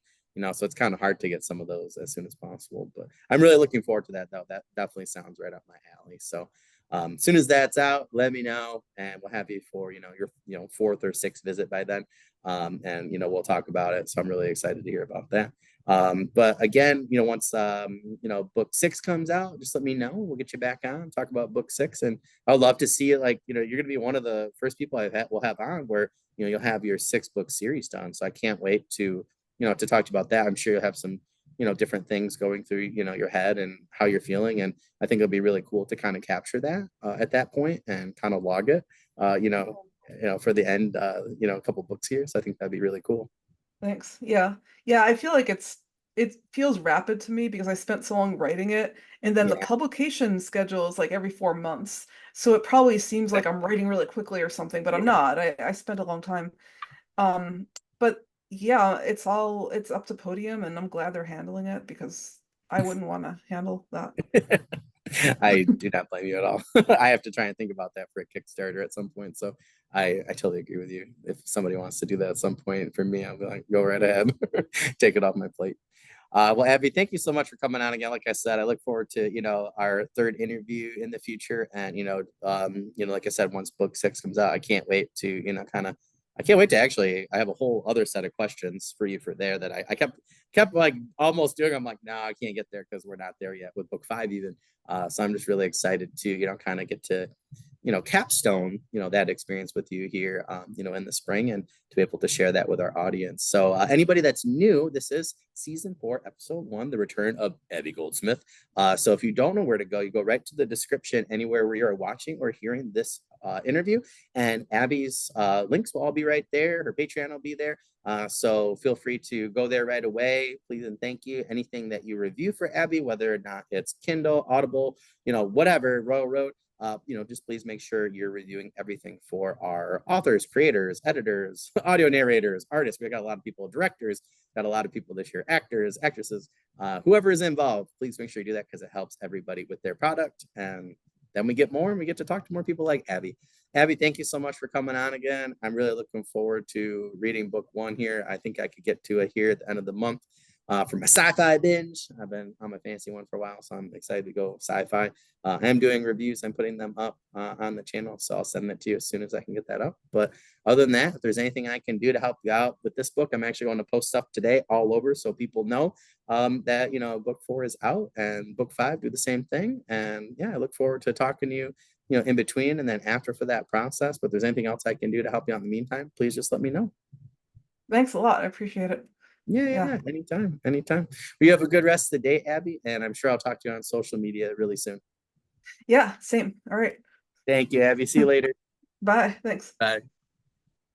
so it's kind of hard to get some of those as soon as possible. But I'm really looking forward to that though. That definitely sounds right up my alley. So As soon as that's out, let me know, and we'll have you for your fourth or sixth visit by then. And we'll talk about it. So I'm really excited to hear about that. But again, once book 6 comes out, just let me know. We'll get you back on, talk about book 6, and I'd love to see it. Like, you're gonna be one of the first people we'll have on where you'll have your 6-book series done. So I can't wait to to talk to you about that. I'm sure you'll have some different things going through your head and how you're feeling, and I think it'll be really cool to kind of capture that at that point and kind of log it. For the end, a couple books here. So I think that'd be really cool. Thanks. Yeah. Yeah, I feel like it feels rapid to me because I spent so long writing it, and then the Yeah. publication schedule is like every 4 months. So it probably seems like I'm writing really quickly or something, but I'm Yeah. not. I spent a long time. But yeah, it's up to Podium, and I'm glad they're handling it because I wouldn't want to handle that. I do not blame you at all. I have to try and think about that for a Kickstarter at some point. So I totally agree with you. If somebody wants to do that at some point, for me, I'll be like, go right ahead, take it off my plate. Well, Abby, thank you so much for coming on again. Like I said, I look forward to our third interview in the future, and like I said, once book 6 comes out, I can't wait to I can't wait to actually. I have a whole other set of questions for you for there that I kept like almost doing. I'm like, no, I can't get there because we're not there yet with book 5 even. So I'm just really excited to kind of get to capstone that experience with you here in the spring, and to be able to share that with our audience. So anybody that's new, this is season 4, episode 1, the return of Abby Goldsmith. So if you don't know where to go, you go right to the description anywhere where you're watching or hearing this interview, and Abby's links will all be right there. Her Patreon will be there. So feel free to go there right away. Please and thank you. Anything that you review for Abby, whether or not it's Kindle, Audible, whatever, Royal Road, just please make sure you're reviewing everything for our authors, creators, editors, audio narrators, artists. We got a lot of people, directors, got a lot of people this year, actors, actresses, whoever is involved. Please make sure you do that because it helps everybody with their product. And then we get more and we get to talk to more people like Abby. Abby, thank you so much for coming on again. I'm really looking forward to reading book 1 here. I think I could get to it here at the end of the month. For my sci-fi binge, I've been on my fancy one for a while, so I'm excited to go sci-fi. I'm doing reviews. I'm putting them up on the channel, so I'll send it to you as soon as I can get that up. But other than that, if there's anything I can do to help you out with this book, I'm actually going to post stuff today all over so people know that book 4 is out, and book 5 do the same thing. And yeah, I look forward to talking to you in between and then after for that process. But if there's anything else I can do to help you out in the meantime, please just let me know. Thanks a lot. I appreciate it. Yeah. Yeah. Anytime, anytime. Well, you have a good rest of the day, Abby, and I'm sure I'll talk to you on social media really soon. Yeah, same. All right. Thank you, Abby. See you later. Bye. Thanks. Bye.